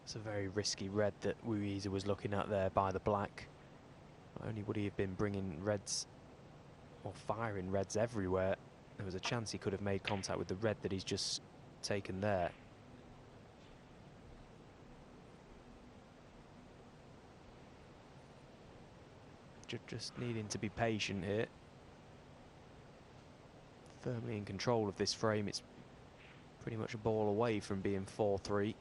It's a very risky red that Wu Yize was looking at there by the black. Not only would he have been bringing reds or firing reds everywhere, there was a chance he could have made contact with the red that he's just taken there. Just needing to be patient here. Firmly in control of this frame. It's pretty much a ball away from being 4-3.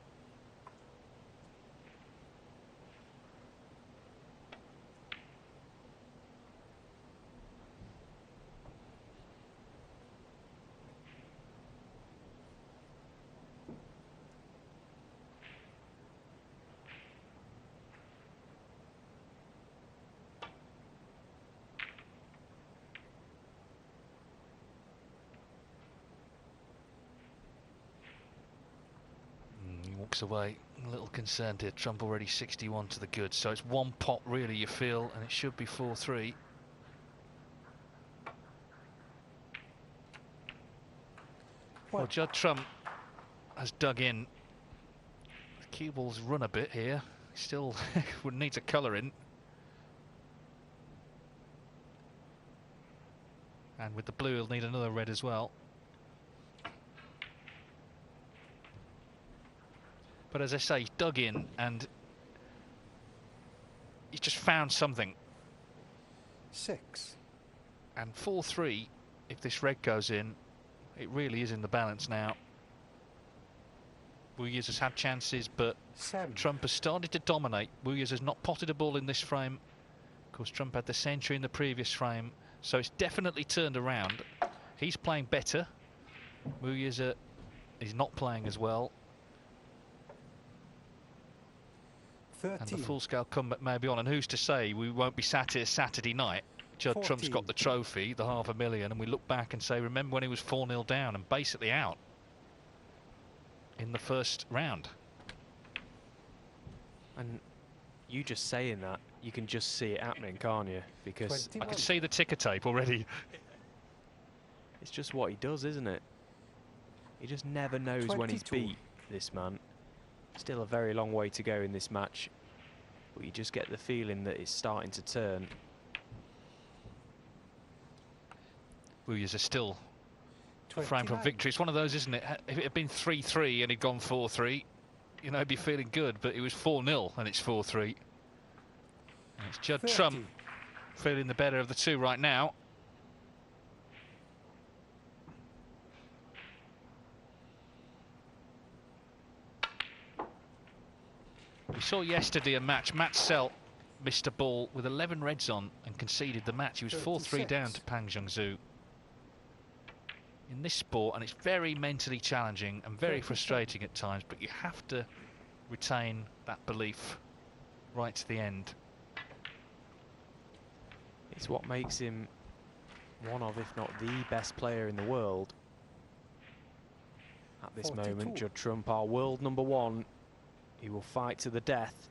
Walks away, a little concerned here. Trump already 61 to the good, so it's one pot really, you feel, and it should be 4-3. Well, Judd Trump has dug in. The cue ball's run a bit here. Still would need to colour in. And with the blue, he'll need another red as well. But as I say, he's dug in and he's just found something. 6. And 4-3, if this red goes in, it really is in the balance now. Wu Yize has had chances, but 7. Trump has started to dominate. Wu Yize has not potted a ball in this frame. Of course, Trump had the century in the previous frame, so it's definitely turned around. He's playing better. Wu Yize is not playing as well. 13. And the full-scale comeback may be on, and who's to say we won't be sat here Saturday night. Judd 14. Trump's got the trophy, the $500,000, and we look back and say, remember when he was 4-0 down and basically out in the first round. And you just saying that, you can just see it happening, can't you? Because 21. I can see the ticker tape already. it's just what he does, isn't it? He just never knows 22. when he's beat, this man. Still a very long way to go in this match, but you just get the feeling that it's starting to turn. Wu Yize are still a frame from 29. victory. It's one of those, isn't it? If it had been 3-3 and he'd gone 4-3, you know, he'd be feeling good, but it was 4-0 and it's 4-3. And it's Judd 30. Trump feeling the better of the two right now. We saw yesterday a match, Matt Selt missed a ball with 11 reds on and conceded the match. He was 4-3 down to Pang Zhengzhou. In this sport, and it's very mentally challenging and very frustrating at times, but you have to retain that belief right to the end. It's what makes him one of, if not the best player in the world. At this moment, Judd Trump, our world number one, he will fight to the death.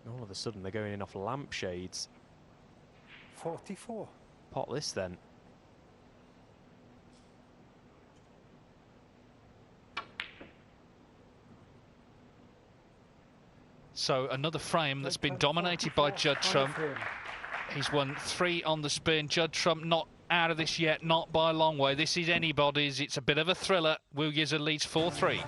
All of a sudden, they're going in off lampshades. 44. Pot this then. So another frame that's been dominated by Judd Trump. He's won 3 on the spin. Judd Trump not out of this yet, not by a long way. This is anybody's. It's a bit of a thriller. Wu Yize leads 4-3.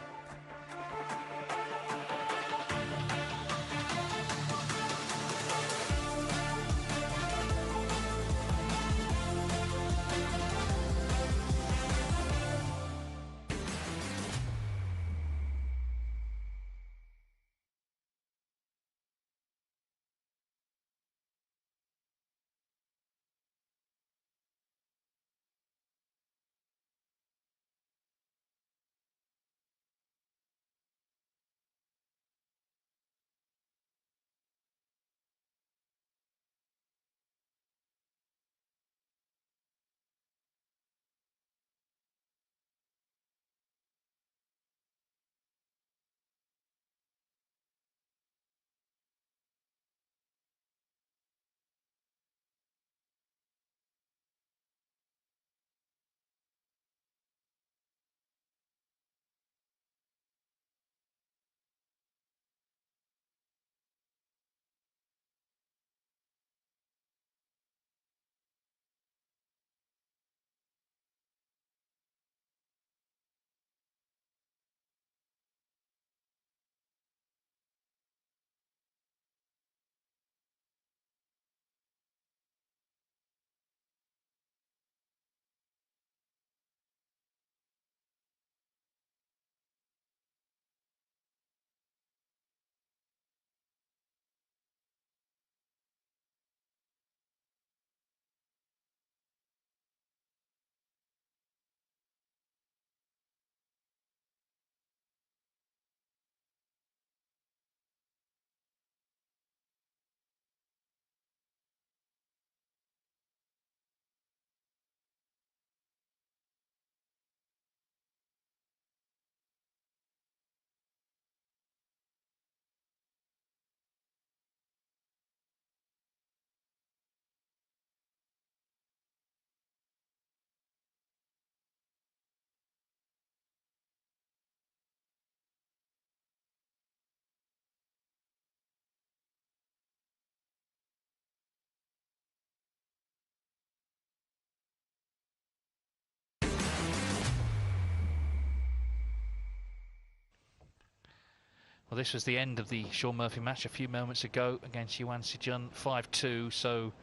Well, this was the end of the Shaun Murphy match a few moments ago against Yuan Sijun, 5-2, so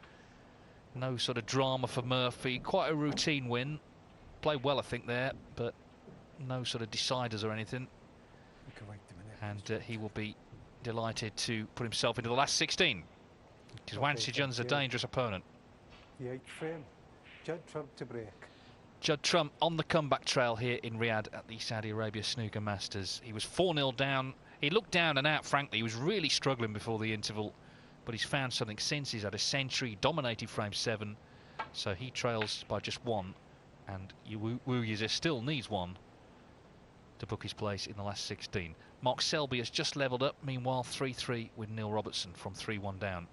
no sort of drama for Murphy. Quite a routine win. Played well, I think, there, but no sort of deciders or anything. And he will be delighted to put himself into the last 16, because Yuan Sijun's a dangerous opponent. The 8th frame, Judd Trump to break. Judd Trump on the comeback trail here in Riyadh at the Saudi Arabia Snooker Masters. He was 4-0 down. He looked down and out, frankly. He was really struggling before the interval, but he's found something since. He's had a century, dominated frame 7, so he trails by just 1, and Wu Yize still needs 1 to book his place in the last 16. Mark Selby has just levelled up, meanwhile 3-3 with Neil Robertson from 3-1 down.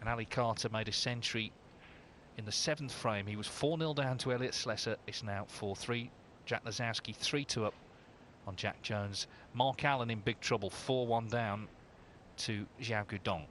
And Ali Carter made a century in the 7th frame. He was 4-0 down to Elliot Slessor. It's now 4-3. Jack Lazowski 3-2 up on Jack Jones. Mark Allen in big trouble, 4-1 down to Xiao Gudong.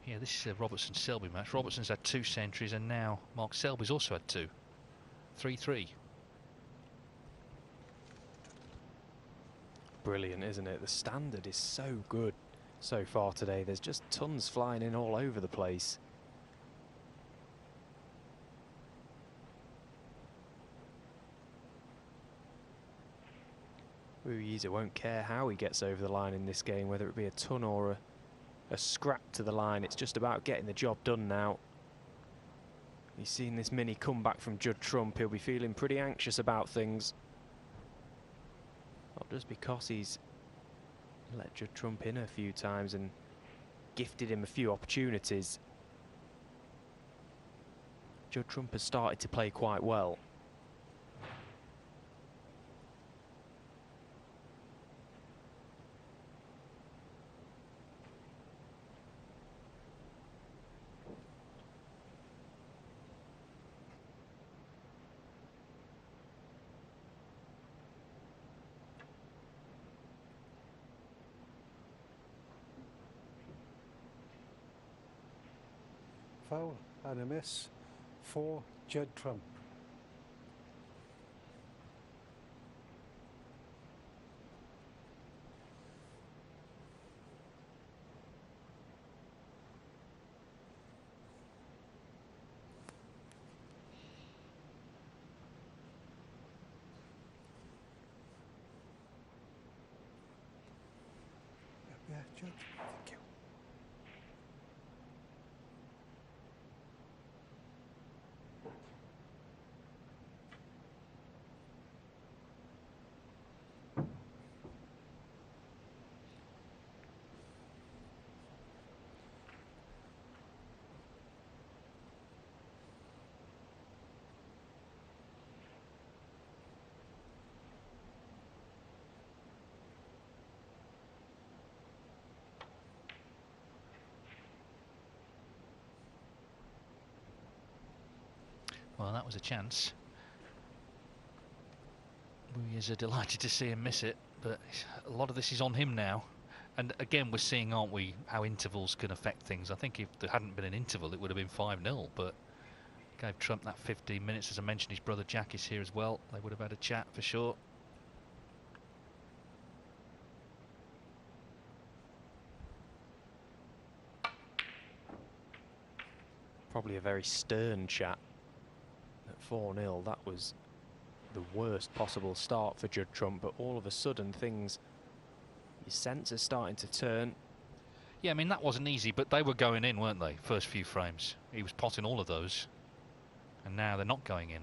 Yeah, this is a Robertson-Selby match. Robertson's had 2 centuries, and now Mark Selby's also had 2. 3-3. Brilliant, isn't it? The standard is so good so far today. There's just tons flying in all over the place. Wu Yize won't care how he gets over the line in this game, whether it be a ton or a scrap to the line. It's just about getting the job done now. He's seen this mini comeback from Judd Trump. He'll be feeling pretty anxious about things. Not just because he's let Judd Trump in a few times and gifted him a few opportunities. Judd Trump has started to play quite well. Foul and a miss for Judd Trump. Yeah, Judd. Thank you. Well, that was a chance. We are delighted to see him miss it, but a lot of this is on him now. And again, we're seeing, aren't we, how intervals can affect things. I think if there hadn't been an interval, it would have been 5-0, but gave Trump that 15 minutes. As I mentioned, his brother Jack is here as well. They would have had a chat for sure. Probably a very stern chat. At 4-0, that was the worst possible start for Judd Trump, but all of a sudden things, his sense are starting to turn. Yeah, I mean, that wasn't easy, but they were going in, weren't they? First few frames. He was potting all of those, and now they're not going in.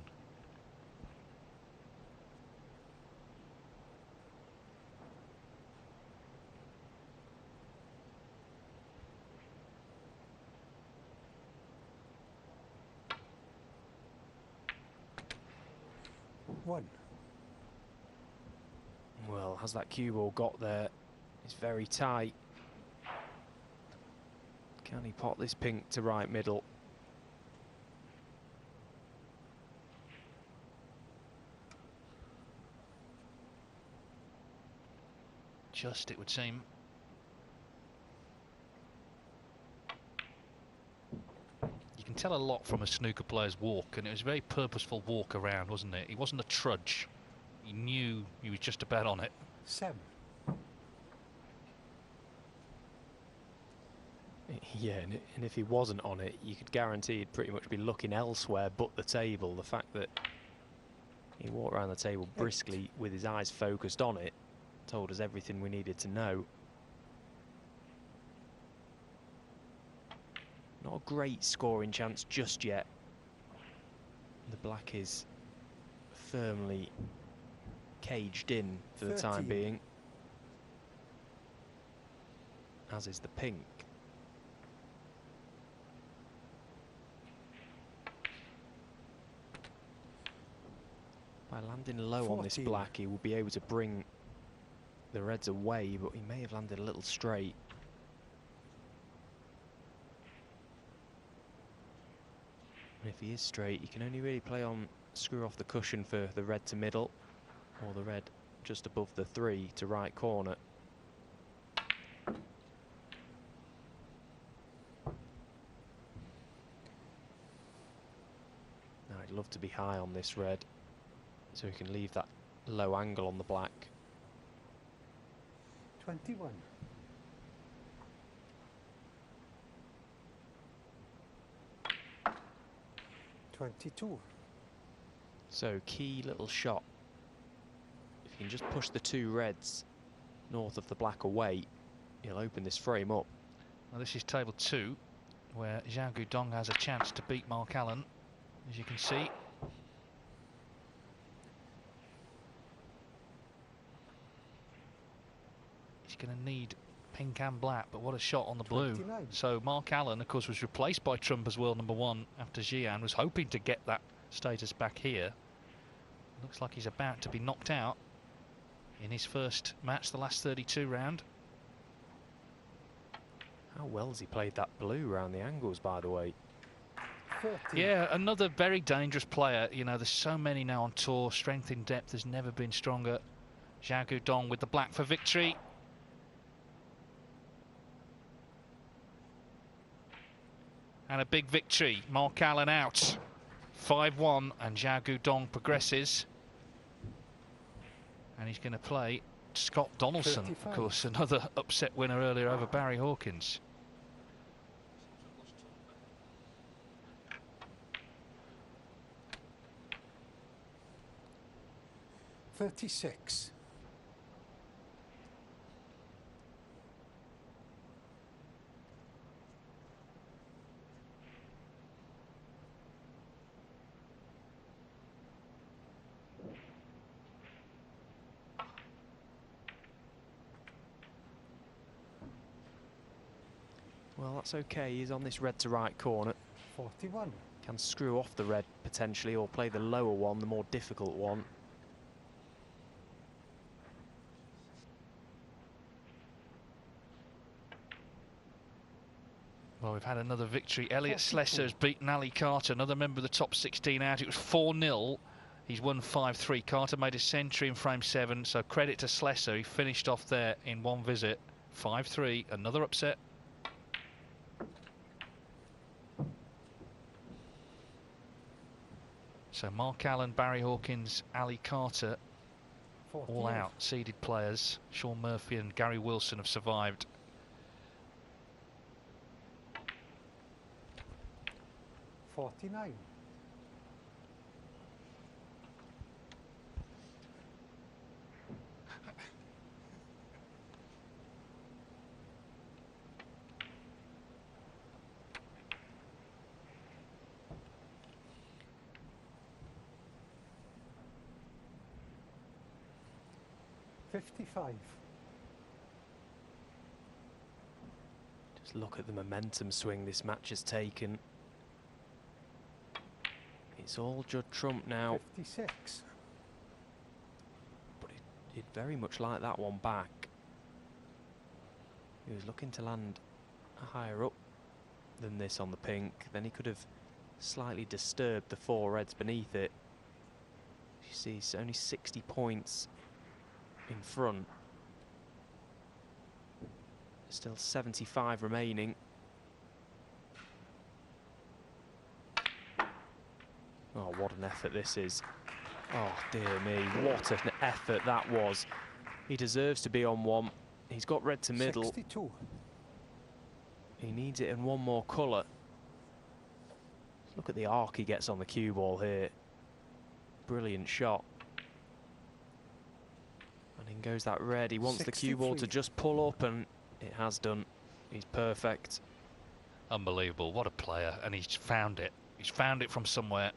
One. Well, has that cue ball got there? It's very tight. Can he pot this pink to right middle? Just, it would seem. You can tell a lot from a snooker player's walk, and it was a very purposeful walk around, wasn't it? He wasn't a trudge. He knew he was just about on it. 7. Yeah, and if he wasn't on it, you could guarantee he'd pretty much be looking elsewhere but the table. The fact that he walked around the table briskly with his eyes focused on it told us everything we needed to know. Not a great scoring chance just yet. The black is firmly caged in for the time being, as is the pink. By landing low 14. on this black, he will be able to bring the reds away, but he may have landed a little straight. And if he is straight, you can only really play on screw off the cushion for the red to middle, or the red just above the 3 to right corner. I'd love to be high on this red, so he can leave that low angle on the black. 21. So key little shot. If you can just push the two reds north of the black away, he'll open this frame up. Well, this is table 2, where Zhao Guodong has a chance to beat Mark Allen, as you can see. He's going to need pink and black, but what a shot on the blue. 29. So Mark Allen, of course, was replaced by Trump as world #1 after Xian, was hoping to get that status back here. Looks like he's about to be knocked out in his first match, the last 32 round. How well has he played that blue around the angles, by the way? 30. Yeah, another very dangerous player. You know, there's so many now on tour. Strength in depth has never been stronger. Zhao Guodong with the black for victory. And a big victory. Mark Allen out. 5-1, and Zhao Guodong progresses. And he's going to play Scott Donaldson, 35. of course, another upset winner earlier over Barry Hawkins. $36. Well, that's okay. He's on this red to right corner. 41. Can screw off the red potentially, or play the lower one, the more difficult one. Well, we've had another victory. Elliot Slessor has beaten Ali Carter, another member of the top 16 out. It was 4-0. He's won 5-3. Carter made a century in frame 7, so credit to Slessor. He finished off there in one visit. 5-3, another upset. So Mark Allen, Barry Hawkins, Ali Carter, 48. all out. Seeded players. Sean Murphy and Gary Wilson have survived. $49. $55. Just look at the momentum swing this match has taken. It's all Judd Trump now. 56. But he'd very much like that one back. He was looking to land higher up than this on the pink. Then he could have slightly disturbed the 4 reds beneath it. You see, it's only 60 points in front. Still 75 remaining. Oh, what an effort this is. Oh, dear me, what an effort that was. He deserves to be on one. He's got red to middle. 62. He needs it in one more colour. Look at the arc he gets on the cue ball here. Brilliant shot. And in goes that red. He wants 63. The cue ball to just pull up, and it has done. He's perfect. Unbelievable. What a player. And he's found it. He's found it from somewhere.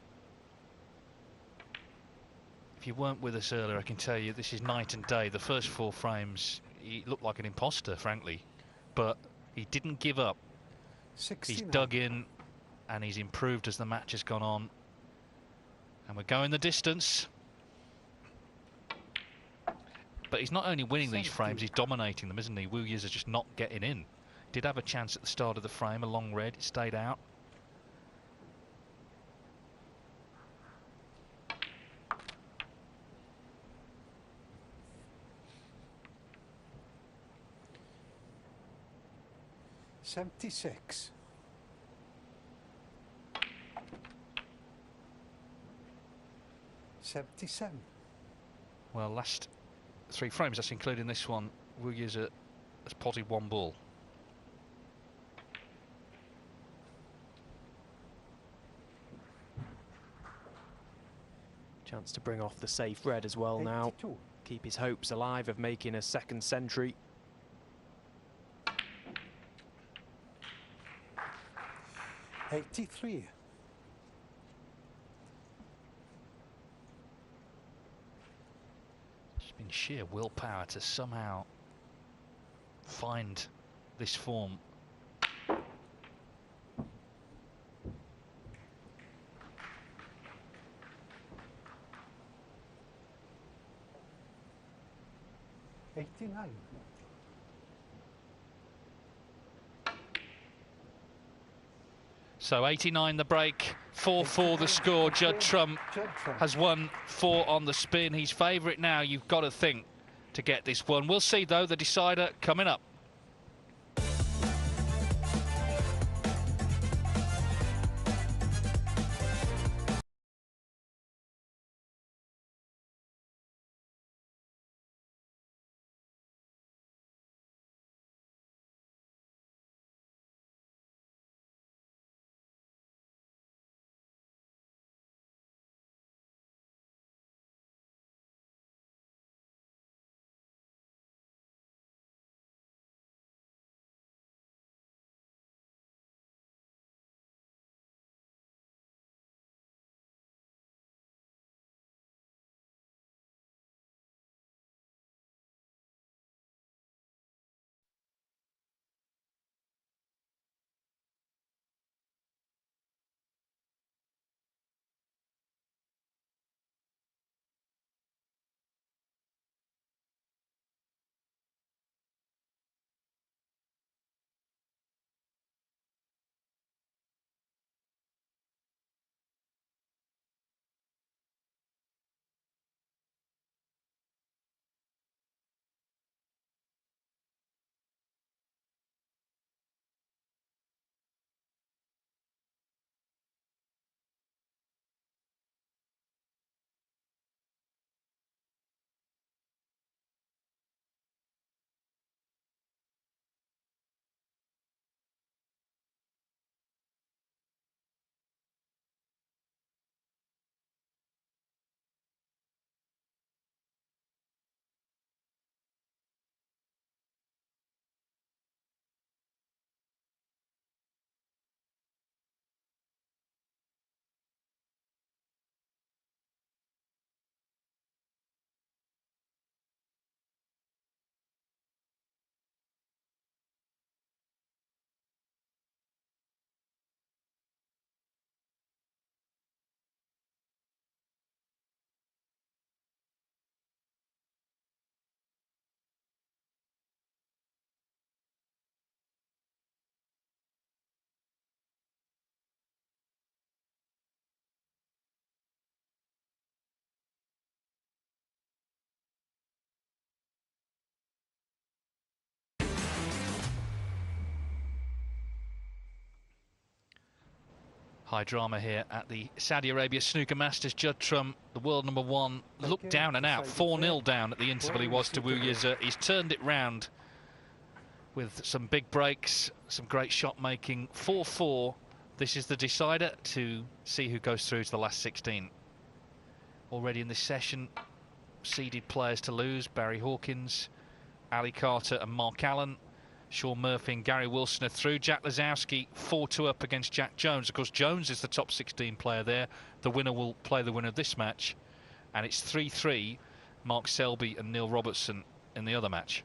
If you weren't with us earlier, I can tell you this is night and day. The first 4 frames, he looked like an imposter, frankly. But he didn't give up. 69. He's dug in, and he's improved as the match has gone on. And we're going the distance. But he's not only winning these frames, he's dominating them, isn't he? Wu Yi's just not getting in. Did have a chance at the start of the frame, a long red, it stayed out. $76. 77. Well, last 3 frames, that's including this one, Wu Yize has potted 1 ball. Chance to bring off the safe red as well 82. now. Keep his hopes alive of making a 2nd century. 83. It's been sheer willpower to somehow find this form. So 89 the break, 4-4 the score. Judd Trump has won 4 on the spin. He's favourite now, you've got to think, to get this one. We'll see though, the decider coming up. High drama here at the Saudi Arabia Snooker Masters. Judd Trump, the world #1, looked down and out. 4-0 down at the interval he was to Wu Yize. He's turned it round with some big breaks, some great shot making. 4-4. This is the decider to see who goes through to the last 16. Already in this session, seeded players to lose: Barry Hawkins, Ali Carter and Mark Allen. Sean Murphy and Gary Wilson are through. Jack Lazowski 4-2 up against Jack Jones. Of course, Jones is the top 16 player there. The winner will play the winner of this match. And it's 3-3, Mark Selby and Neil Robertson in the other match.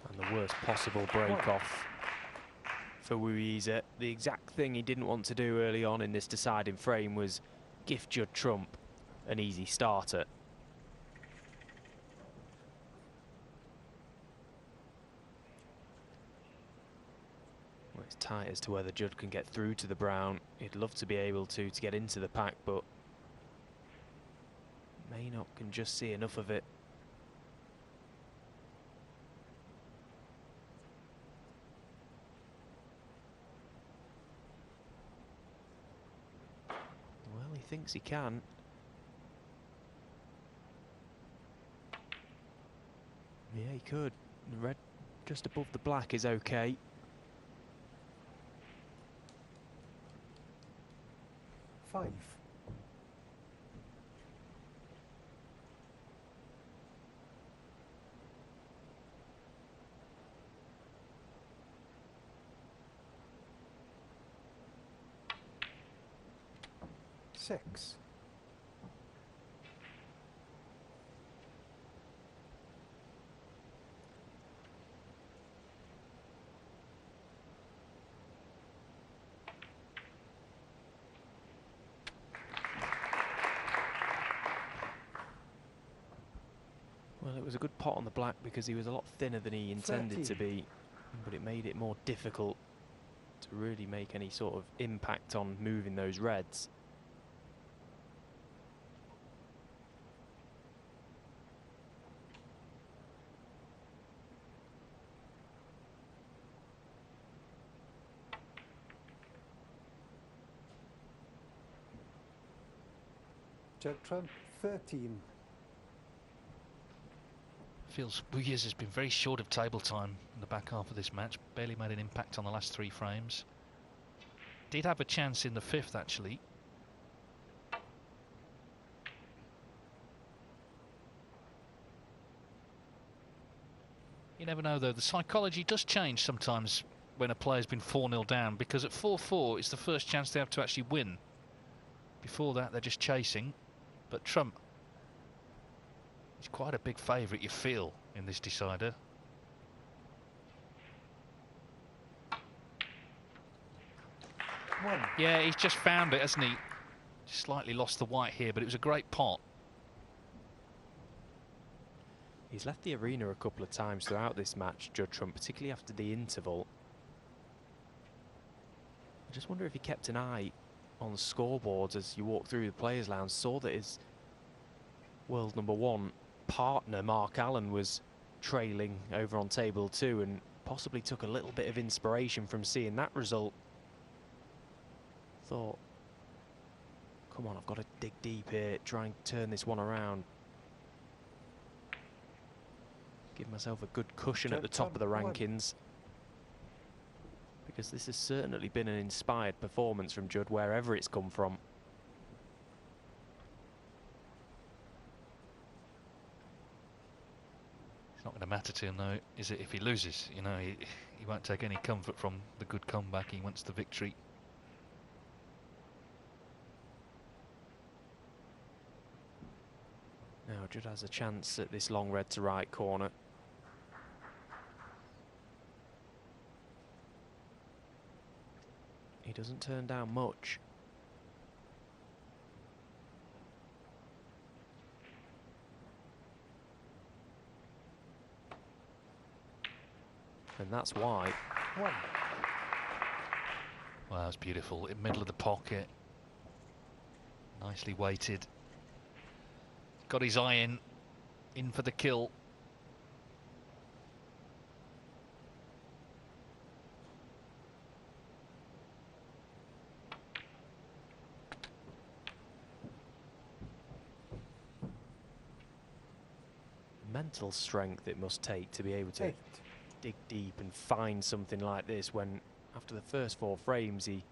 And the worst possible break-off for Wu Yize. The exact thing he didn't want to do early on in this deciding frame was gift Judd Trump an easy starter. Well, it's tight as to whether Judd can get through to the brown. He'd love to be able to get into the pack, but Maynard can just see enough of it. thinks he can. Yeah, he could. The red just above the black is okay. Five. Six. Well, it was a good pot on the black because he was a lot thinner than he intended to be, but it made it more difficult to really make any sort of impact on moving those reds. Judd Trump, 13. Feels Wu Yi's has been very short of table time in the back half of this match. Barely made an impact on the last 3 frames. Did have a chance in the 5th, actually. You never know, though. The psychology does change sometimes when a player's been 4-0 down, because at 4-4 it's the first chance they have to actually win. Before that, they're just chasing. But Trump, he's quite a big favourite, you feel, in this decider. One. Yeah, he's just found it, hasn't he? Just slightly lost the white here, but it was a great pot. He's left the arena a couple of times throughout this match, Judd Trump, particularly after the interval. I just wonder if he kept an eye on the scoreboards as you walk through the players' lounge, saw that his world #1 partner Mark Allen was trailing over on table 2 and possibly took a little bit of inspiration from seeing that result. Thought, come on, I've got to dig deep here, try and turn this one around. Give myself a good cushion at the top of the rankings. Because this has certainly been an inspired performance from Judd, wherever it's come from. It's not going to matter to him, though, is it, if he loses? You know, he won't take any comfort from the good comeback. He wants the victory. Now Judd has a chance at this long red to right corner. He doesn't turn down much. And that's why. One. Wow, that's beautiful. In the middle of the pocket. Nicely weighted. Got his eye in for the kill. Mental strength it must take to be able to dig deep and find something like this when after the first 4 frames he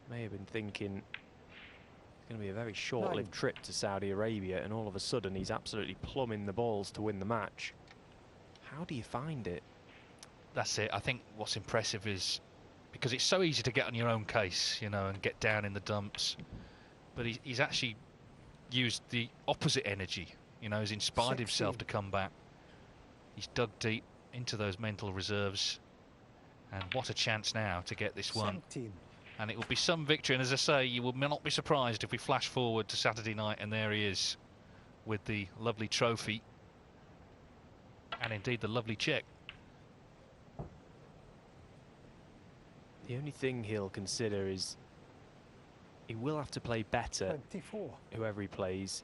may have been thinking it's going to be a very short-lived trip to Saudi Arabia, and all of a sudden he's absolutely plumbing the balls to win the match. How do you find it? That's it. I think what's impressive is because it's so easy to get on your own case, you know, and get down in the dumps, but he's actually used the opposite energy. You know, he's inspired himself to come back. He's dug deep into those mental reserves. And what a chance now to get this one. 17. And it will be some victory. And as I say, you will not be surprised if we flash forward to Saturday night and there he is with the lovely trophy. And indeed the lovely check. The only thing he'll consider is he will have to play better, 24. Whoever he plays.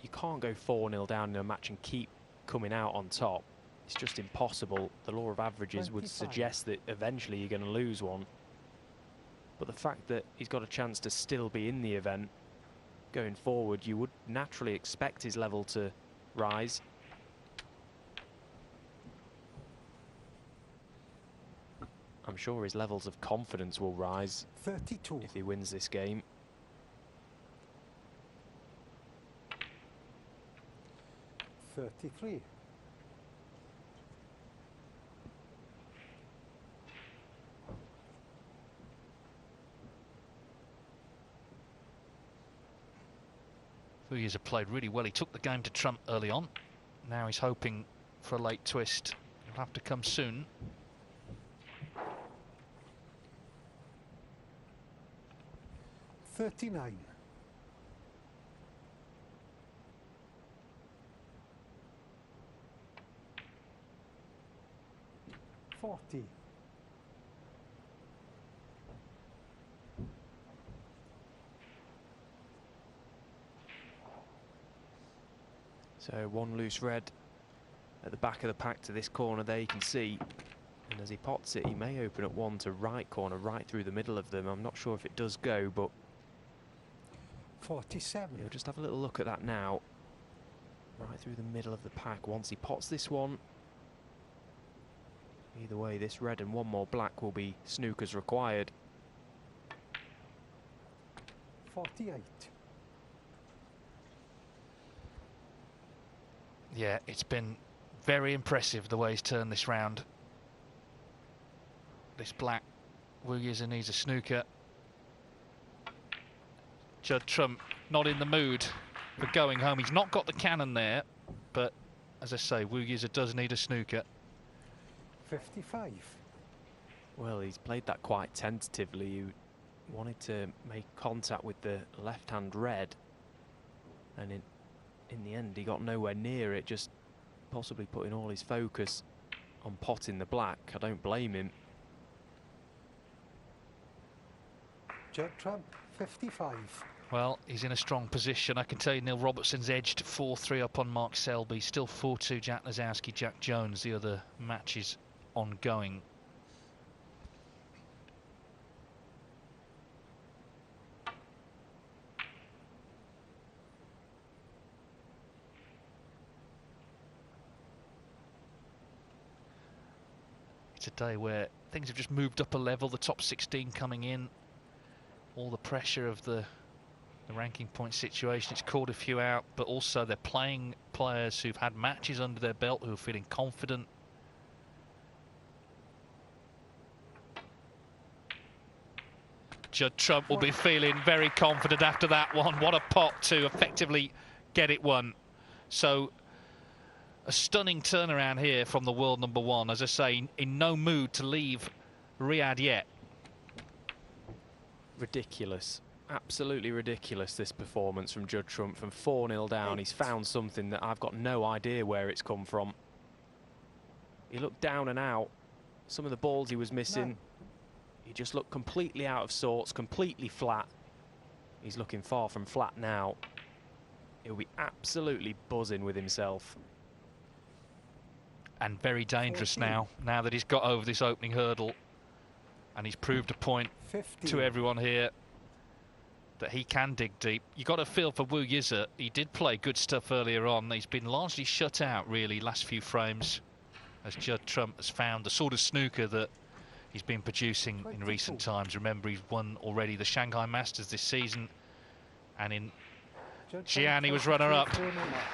You can't go 4-0 down in a match and keep coming out on top. It's just impossible. The law of averages 25. would suggest that eventually you're going to lose one. But the fact that he's got a chance to still be in the event going forward, you would naturally expect his level to rise. I'm sure his levels of confidence will rise 32 if he wins this game. 33. Wu Yize played really well. He took the game to trump early on. Now he's hoping for a late twist. It'll have to come soon. $39. 40. So one loose red at the back of the pack to this corner there, you can see. And as he pots it, he may open at one to right corner, right through the middle of them. I'm not sure if it does go, but 47. We'll just have a little look at that now. Right through the middle of the pack. Once he pots this one, either way, this red and one more black will be snookers required. 48. Yeah, it's been very impressive the way he's turned this round. This black, Wu Yize needs a snooker. Judd Trump not in the mood for going home. He's not got the cannon there, but as I say, Wu Yize does need a snooker. 55. Well, he's played that quite tentatively. He wanted to make contact with the left-hand red, and in the end he got nowhere near it, just possibly putting all his focus on potting the black. I don't blame him. Judd Trump, 55. Well, he's in a strong position. I can tell you Neil Robertson's edged 4-3 up on Mark Selby. Still 4-2 Jack Lazowski, Jack Jones. The other matches ongoing. It's a day where things have just moved up a level. The top 16 coming in. All the pressure of the ranking point situation, it's called a few out, but also they're playing players who've had matches under their belt, who are feeling confident. Judd Trump will be feeling very confident after that one. What a pot to effectively get it won. So a stunning turnaround here from the world number one. As I say, in no mood to leave Riyadh yet. Ridiculous. Absolutely ridiculous, this performance from Judd Trump. From 4-0 down, he's found something that I've got no idea where it's come from. He looked down and out. Some of the balls he was missing, he just looked completely out of sorts, completely flat. He's looking far from flat now. He'll be absolutely buzzing with himself. And very dangerous now that he's got over this opening hurdle. And he's proved a point 50. to everyone here that he can dig deep. You got a feel for Wu Yize. He did play good stuff earlier on. He's been largely shut out, really, last few frames, as Judd Trump has found the sort of snooker that he's been producing in recent times. Remember, he's won already the Shanghai Masters this season, and in Xi'an he was runner-up,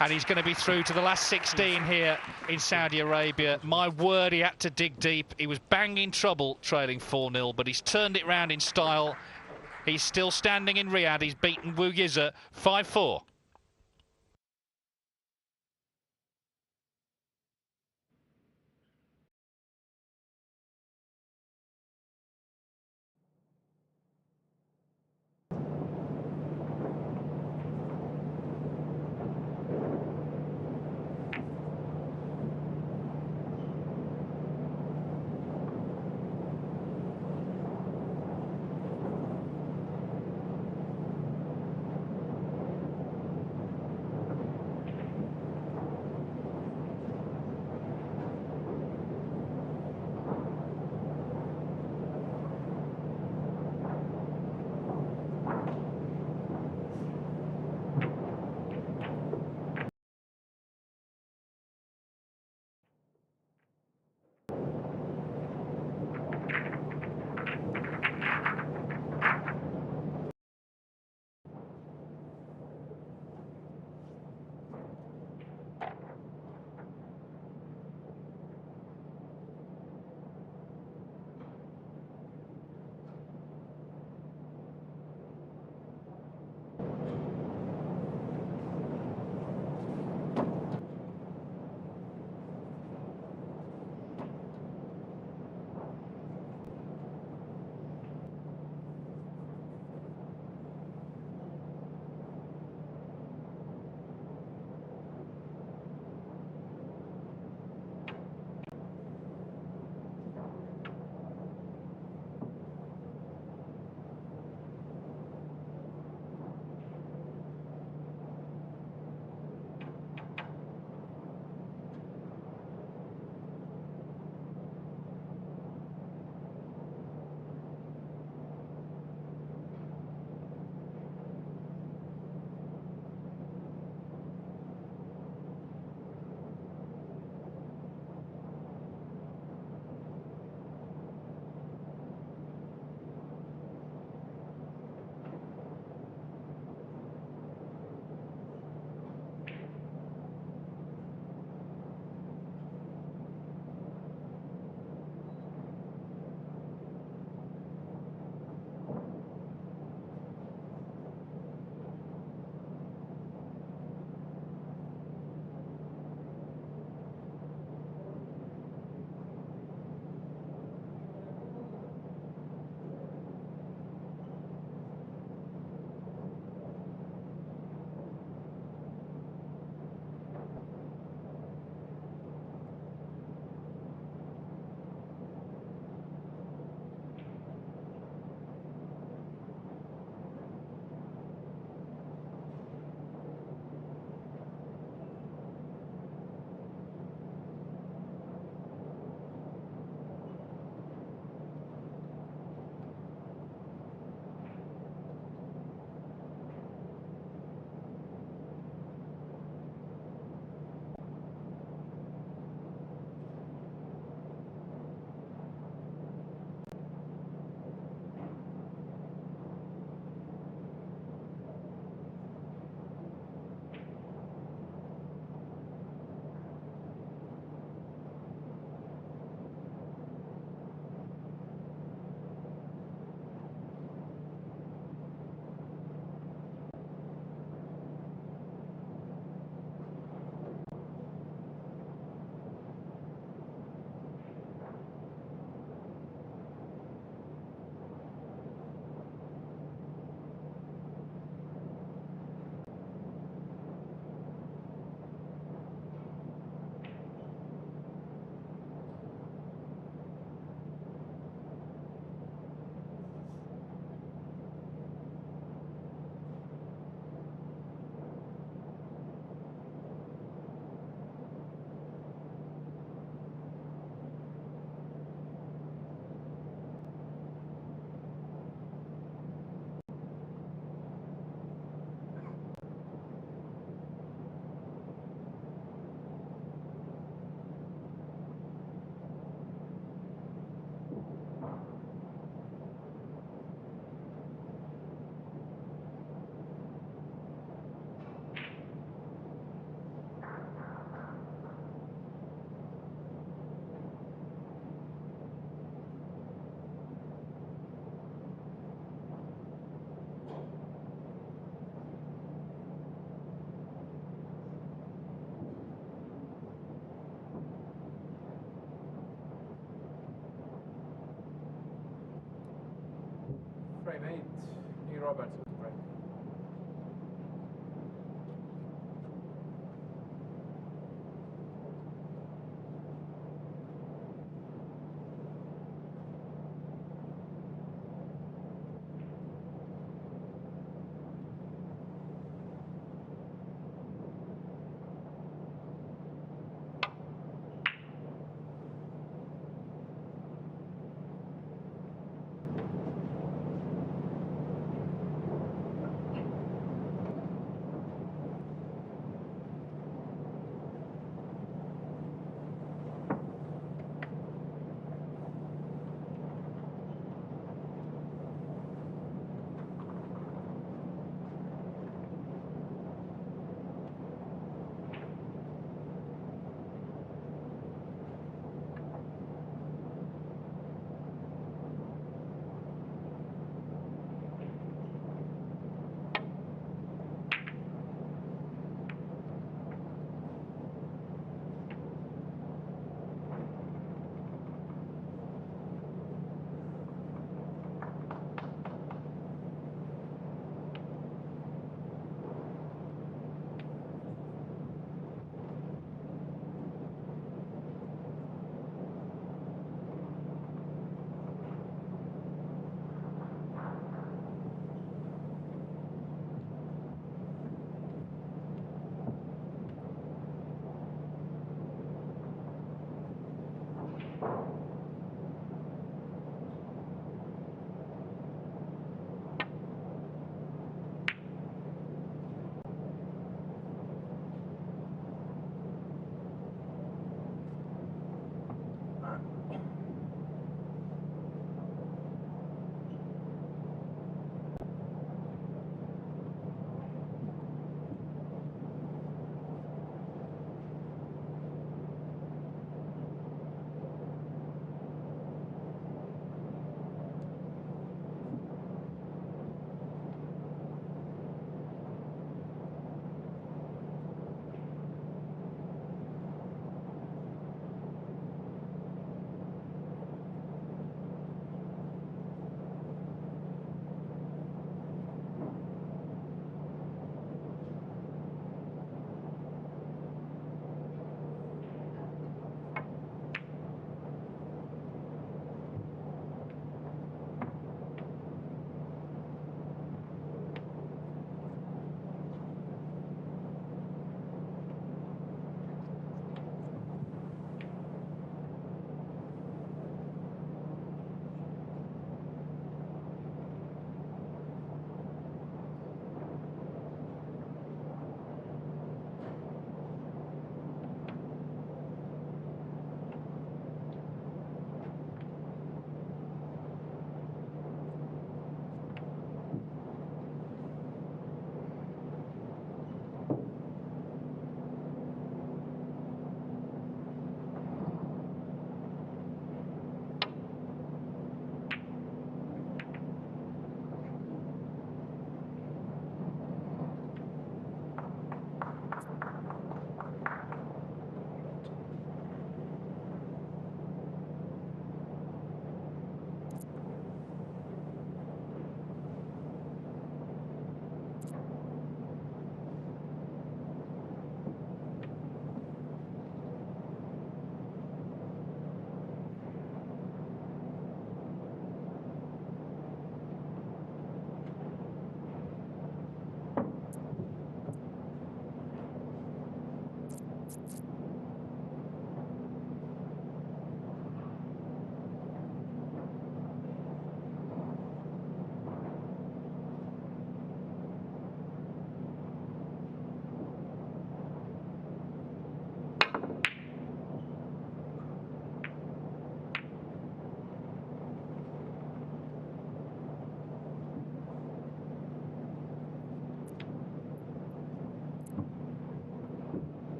and he's going to be through to the last 16 here in Saudi Arabia. My word, he had to dig deep. He was banging trouble trailing 4-0, but he's turned it round in style. He's still standing in Riyadh. He's beaten Wu Yize 5-4. 5-8. E Roberts with break.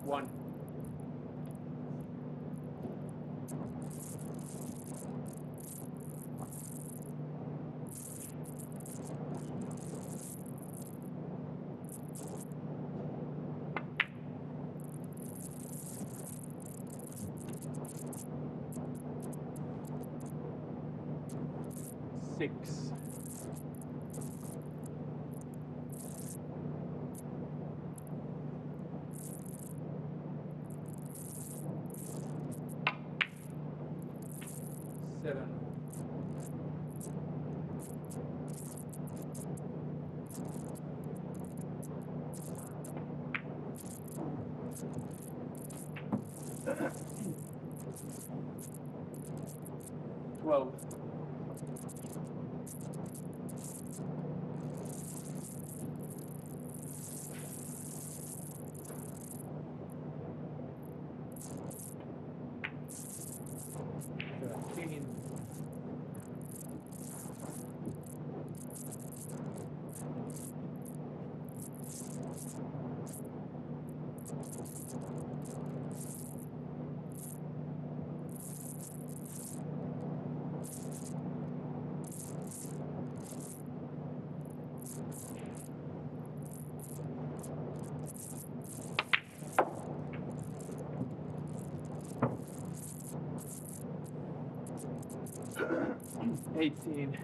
1. Six. 7. 12. 13. 18.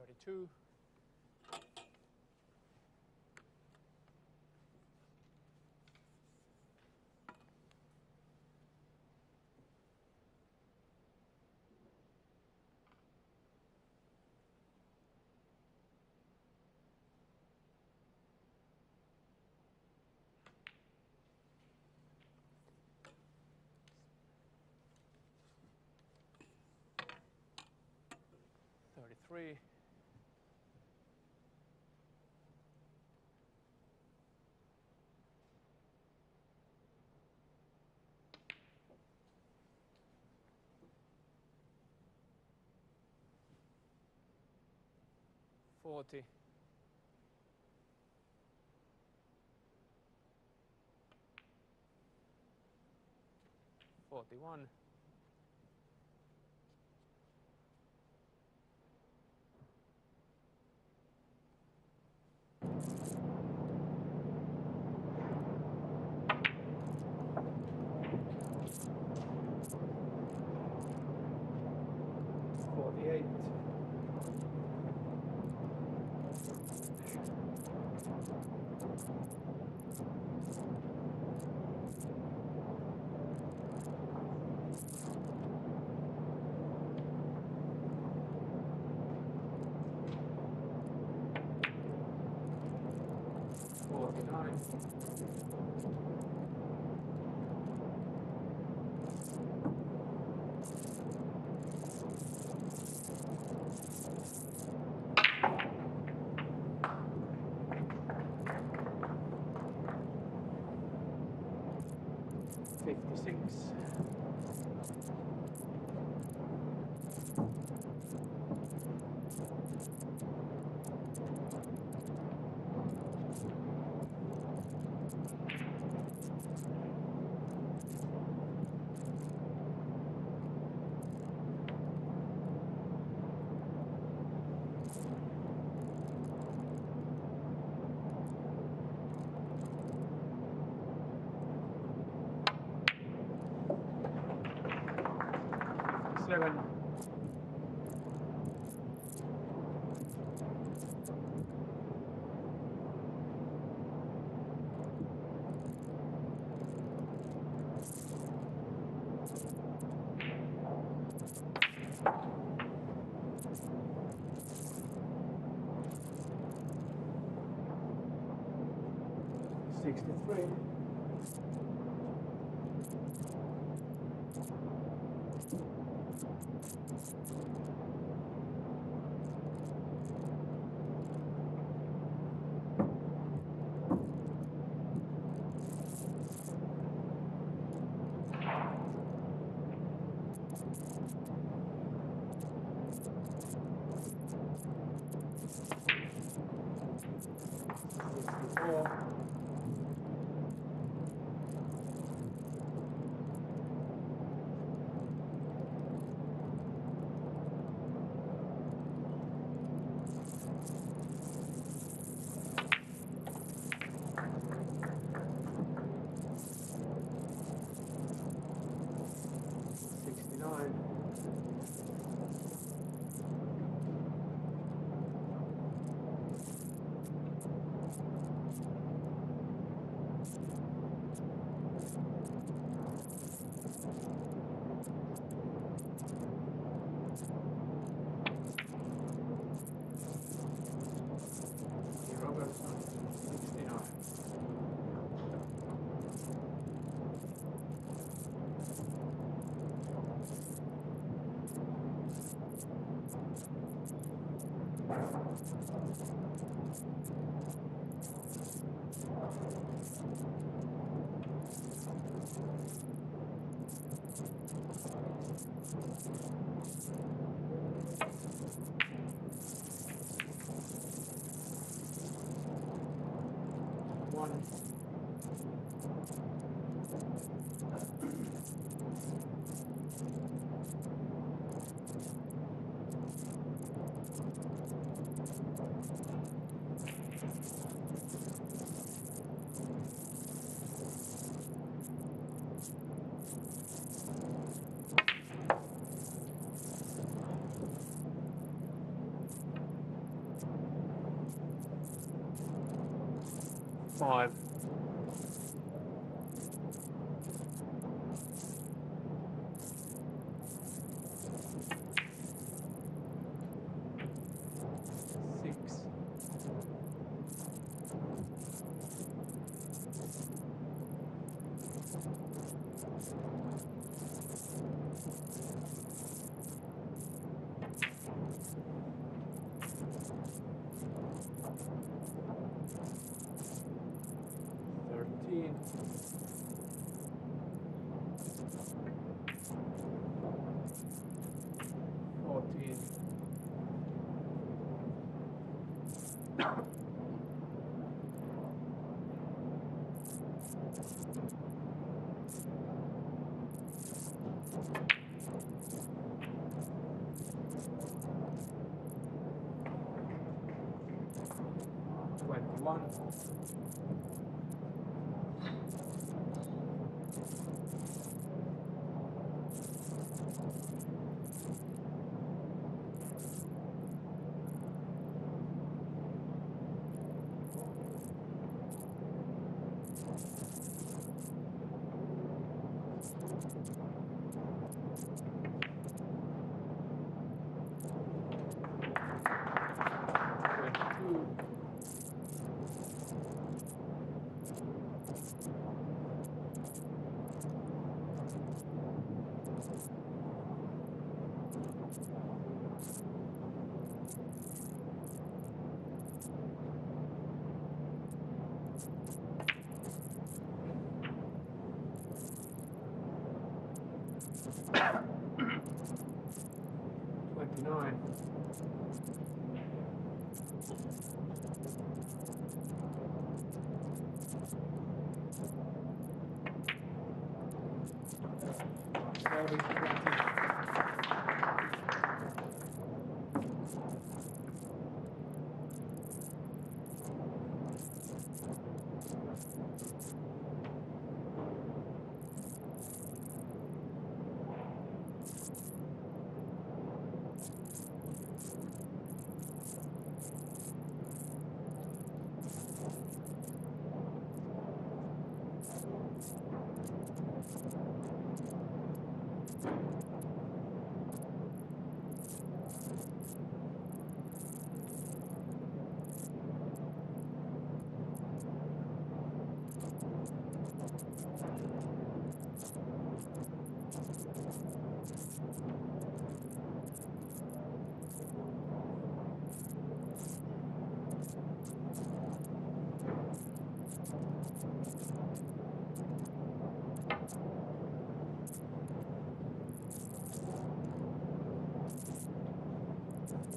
32. 33. 40. 41. 48. 49. 56. 57. 67. Five. Six.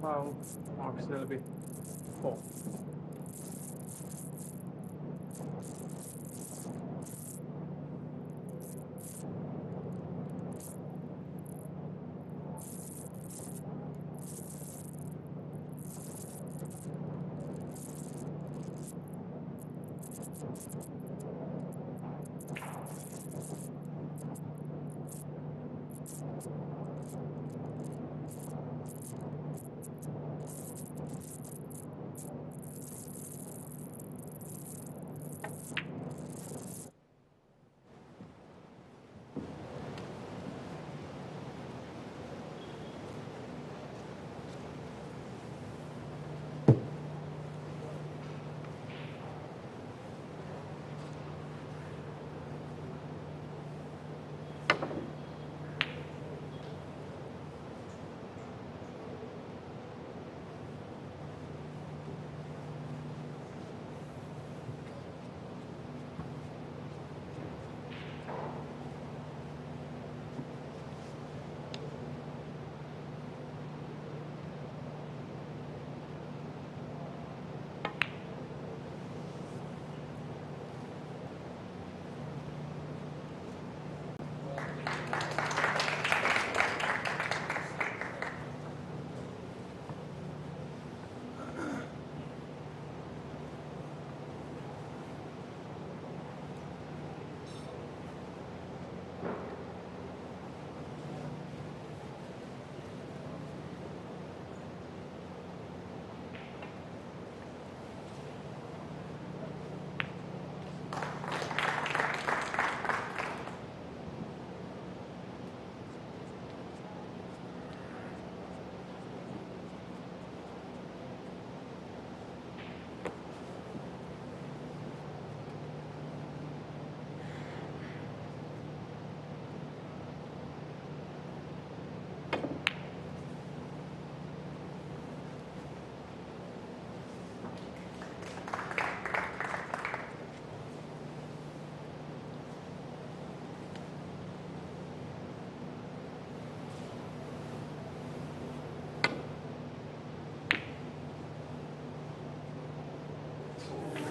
Foul. Mark Selby. 4.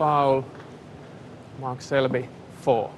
Foul. Mark Selby. 4.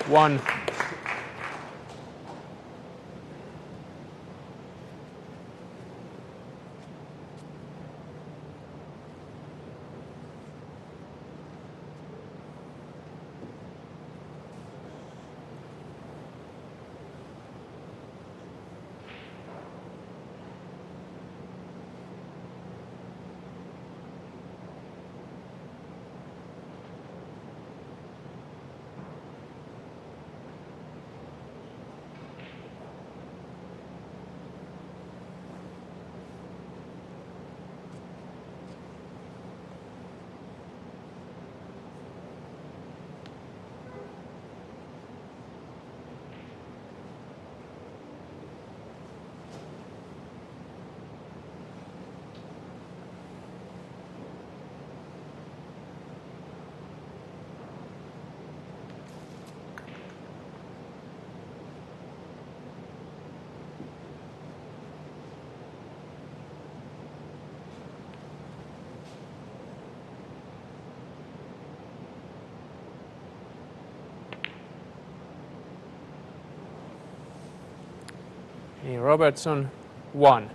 One. Neil Robertson, 1.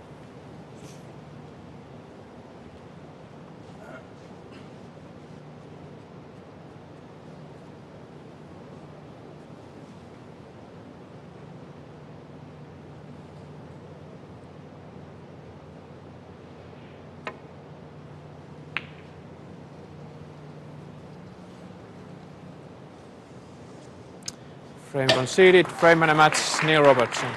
Frame conceded, frame and a match, Neil Robertson.